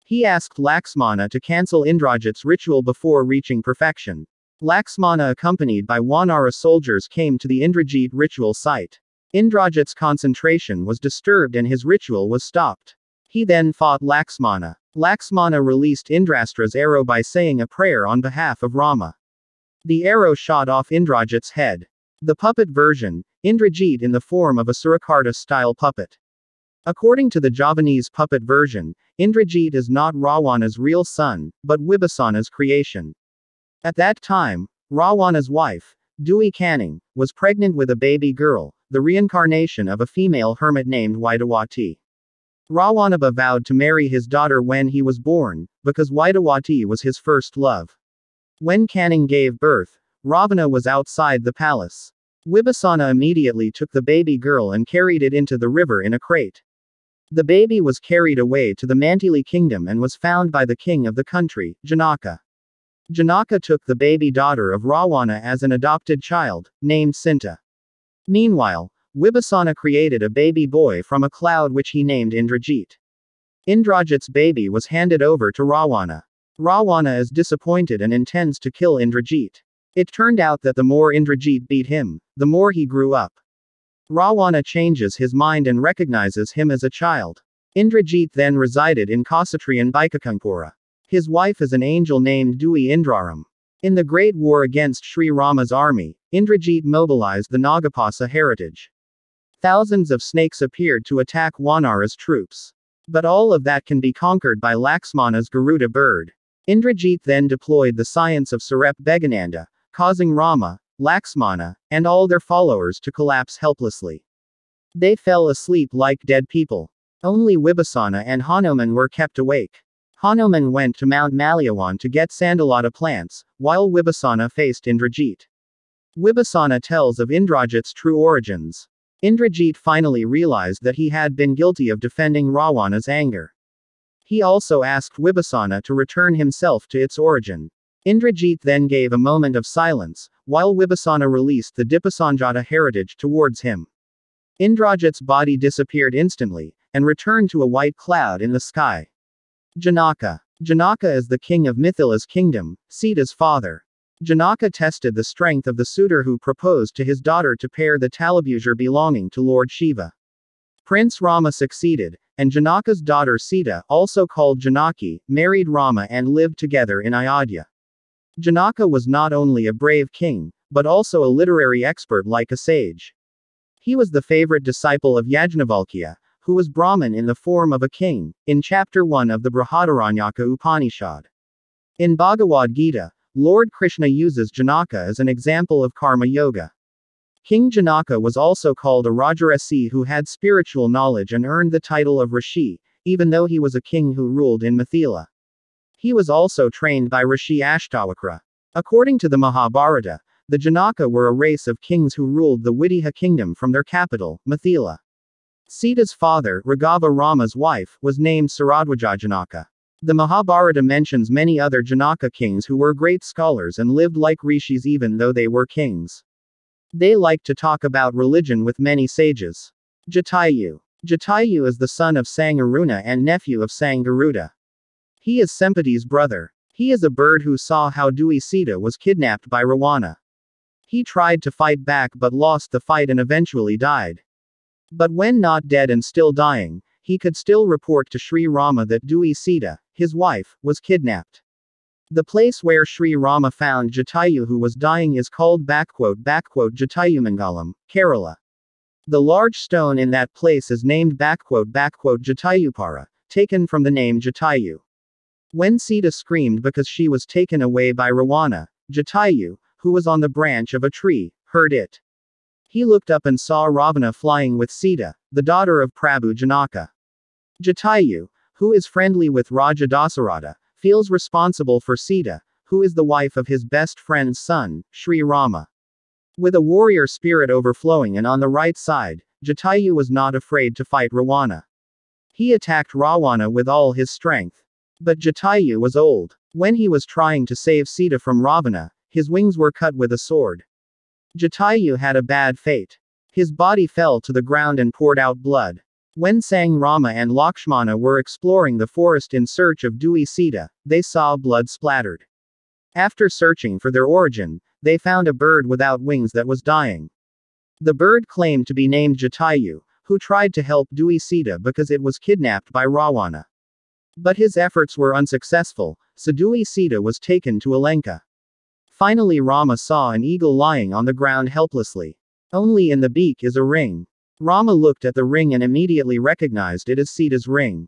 He asked Lakshmana to cancel Indrajit's ritual before reaching perfection. Lakshmana, accompanied by Wanara soldiers, came to the Indrajit ritual site. Indrajit's concentration was disturbed and his ritual was stopped. He then fought Lakshmana. Lakshmana released Indrastra's arrow by saying a prayer on behalf of Rama. The arrow shot off Indrajit's head. The puppet version, Indrajit in the form of a Surakarta-style puppet. According to the Javanese puppet version, Indrajit is not Ravana's real son, but Vibhusana's creation. At that time, Ravana's wife, Dewi Kanning, was pregnant with a baby girl, the reincarnation of a female hermit named Vaidawati. Ravana vowed to marry his daughter when he was born, because Vaidawati was his first love. When Kanning gave birth, Ravana was outside the palace. Vibhusana immediately took the baby girl and carried it into the river in a crate. The baby was carried away to the Mantili kingdom and was found by the king of the country, Janaka. Janaka took the baby daughter of Ravana as an adopted child, named Sinta. Meanwhile, Vibhusana created a baby boy from a cloud which he named Indrajit. Indrajit's baby was handed over to Ravana. Ravana is disappointed and intends to kill Indrajit. It turned out that the more Indrajit beat him, the more he grew up. Ravana changes his mind and recognizes him as a child. Indrajit then resided in Kausatriyan Bikakumpura. His wife is an angel named Dewi Indraram. In the Great War against Sri Rama's army, Indrajit mobilized the Nagapasa heritage. Thousands of snakes appeared to attack Wanara's troops. But all of that can be conquered by Lakshmana's Garuda bird. Indrajit then deployed the science of Sarep Begananda, causing Rama, Lakshmana, and all their followers to collapse helplessly. They fell asleep like dead people. Only Vibhusana and Hanuman were kept awake. Hanuman went to Mount Malyawan to get Sandalata plants, while Vibhusana faced Indrajit. Vibhusana tells of Indrajit's true origins. Indrajit finally realized that he had been guilty of defending Ravana's anger. He also asked Vibhusana to return himself to its origin. Indrajit then gave a moment of silence, while Vibhusana released the Dipasanjata heritage towards him. Indrajit's body disappeared instantly, and returned to a white cloud in the sky. Janaka. Janaka is the king of Mithila's kingdom, Sita's father. Janaka tested the strength of the suitor who proposed to his daughter to pair the talabujur belonging to Lord Shiva. Prince Rama succeeded, and Janaka's daughter Sita, also called Janaki, married Rama and lived together in Ayodhya. Janaka was not only a brave king, but also a literary expert like a sage. He was the favorite disciple of Yajnavalkya, who was Brahmin in the form of a king, in chapter 1 of the Brihadaranyaka Upanishad. In Bhagavad Gita, Lord Krishna uses Janaka as an example of karma yoga. King Janaka was also called a Rajarsi who had spiritual knowledge and earned the title of Rishi, even though he was a king who ruled in Mithila. He was also trained by Rishi Ashtavakra. According to the Mahabharata, the Janaka were a race of kings who ruled the Vidya kingdom from their capital, Mithila. Sita's father, Raghava Rama's wife, was named Saradwaja Janaka. The Mahabharata mentions many other Janaka kings who were great scholars and lived like rishis even though they were kings. They liked to talk about religion with many sages. Jitiyu. Jitiyu is the son of Sangaruna and nephew of Sangaruda. He is Sempati's brother. He is a bird who saw how Dewi Sita was kidnapped by Ravana. He tried to fight back but lost the fight and eventually died. But when not dead and still dying, he could still report to Sri Rama that Dewi Sita, his wife, was kidnapped. The place where Sri Rama found Jitiyu who was dying is called Jitayumangalam, Kerala. The large stone in that place is named Jitayupara, taken from the name Jitiyu. When Sita screamed because she was taken away by Ravana, Jitiyu, who was on the branch of a tree, heard it. He looked up and saw Ravana flying with Sita, the daughter of Prabhu Janaka. Jitiyu, who is friendly with Raja Dasaratha, feels responsible for Sita, who is the wife of his best friend's son, Sri Rama. With a warrior spirit overflowing and on the right side, Jitiyu was not afraid to fight Rawana. He attacked Rawana with all his strength. But Jitiyu was old. When he was trying to save Sita from Ravana, his wings were cut with a sword. Jitiyu had a bad fate. His body fell to the ground and poured out blood. When Sang Rama and Lakshmana were exploring the forest in search of Dewi Sita, they saw blood splattered. After searching for their origin, they found a bird without wings that was dying. The bird claimed to be named Jitiyu, who tried to help Dewi Sita because it was kidnapped by Ravana. But his efforts were unsuccessful, so Dewi Sita was taken to Alenka. Finally Rama saw an eagle lying on the ground helplessly. Only in the beak is a ring. Rama looked at the ring and immediately recognized it as Sita's ring.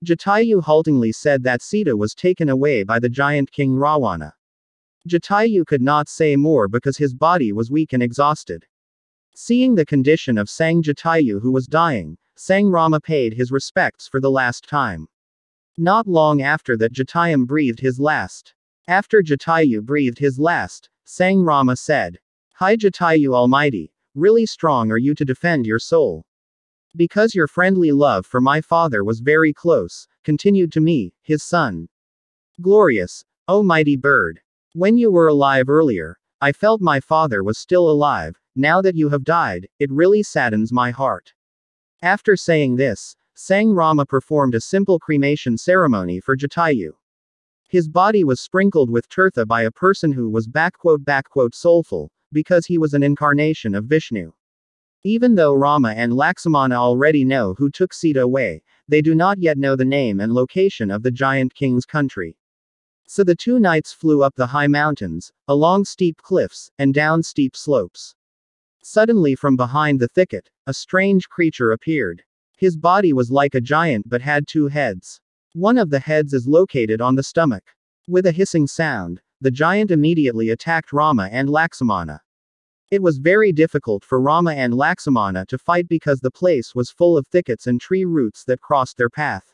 Jitiyu haltingly said that Sita was taken away by the giant king Ravana. Jitiyu could not say more because his body was weak and exhausted. Seeing the condition of Sang Jitiyu who was dying, Sang Rama paid his respects for the last time. Not long after that Jitiyu breathed his last. After Jitiyu breathed his last, Sang Rama said, "Hi Jitiyu Almighty, really strong are you to defend your soul? Because your friendly love for my father was very close, continued to me, his son. Glorious, O mighty bird. When you were alive earlier, I felt my father was still alive, now that you have died, it really saddens my heart." After saying this, Sang Rama performed a simple cremation ceremony for Jitiyu. His body was sprinkled with tirtha by a person who was "soulful, because he was an incarnation of Vishnu. Even though Rama and Lakshmana already know who took Sita away, they do not yet know the name and location of the giant king's country. So the two knights flew up the high mountains, along steep cliffs, and down steep slopes. Suddenly from behind the thicket, a strange creature appeared. His body was like a giant but had two heads. One of the heads is located on the stomach. With a hissing sound, the giant immediately attacked Rama and Lakshmana. It was very difficult for Rama and Lakshmana to fight because the place was full of thickets and tree roots that crossed their path.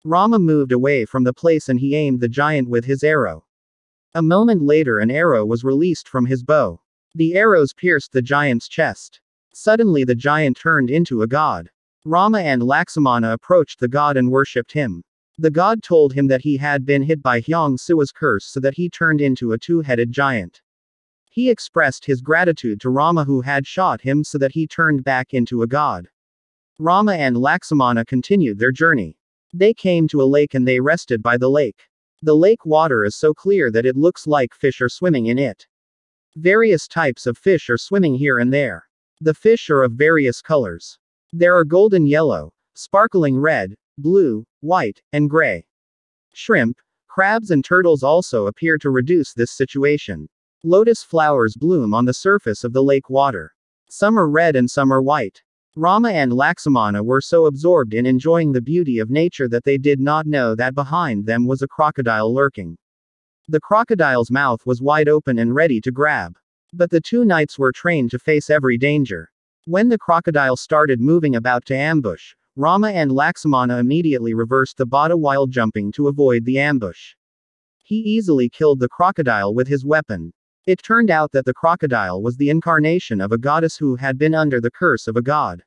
Rama moved away from the place and he aimed the giant with his arrow. A moment later an arrow was released from his bow. The arrows pierced the giant's chest. Suddenly the giant turned into a god. Rama and Lakshmana approached the god and worshipped him. The god told him that he had been hit by Hyang Sua's curse so that he turned into a two-headed giant. He expressed his gratitude to Rama who had shot him so that he turned back into a god. Rama and Lakshmana continued their journey. They came to a lake and they rested by the lake. The lake water is so clear that it looks like fish are swimming in it. Various types of fish are swimming here and there. The fish are of various colors. There are golden yellow, sparkling red, blue, white, and gray. Shrimp, crabs and turtles also appear to reduce this situation. Lotus flowers bloom on the surface of the lake water. Some are red and some are white. Rama and Lakshmana were so absorbed in enjoying the beauty of nature that they did not know that behind them was a crocodile lurking. The crocodile's mouth was wide open and ready to grab. But the two knights were trained to face every danger. When the crocodile started moving about to ambush, Rama and Lakshmana immediately reversed the bada while jumping to avoid the ambush. He easily killed the crocodile with his weapon. It turned out that the crocodile was the incarnation of a goddess who had been under the curse of a god.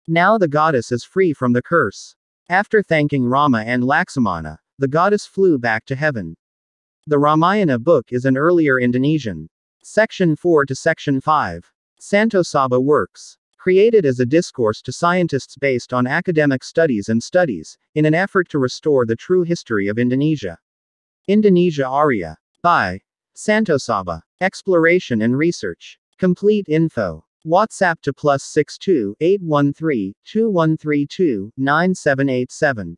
Now the goddess is free from the curse. After thanking Rama and Lakshmana, the goddess flew back to heaven. The Ramayana book is an earlier Indonesian. Section 4 to Section 5. Santosaba works. Created as a discourse to scientists based on academic studies and studies, in an effort to restore the true history of Indonesia. INDONÉSIARYÄ. By Santo Saba. Exploration and research. Complete info. WhatsApp to +62 813 2132 9787.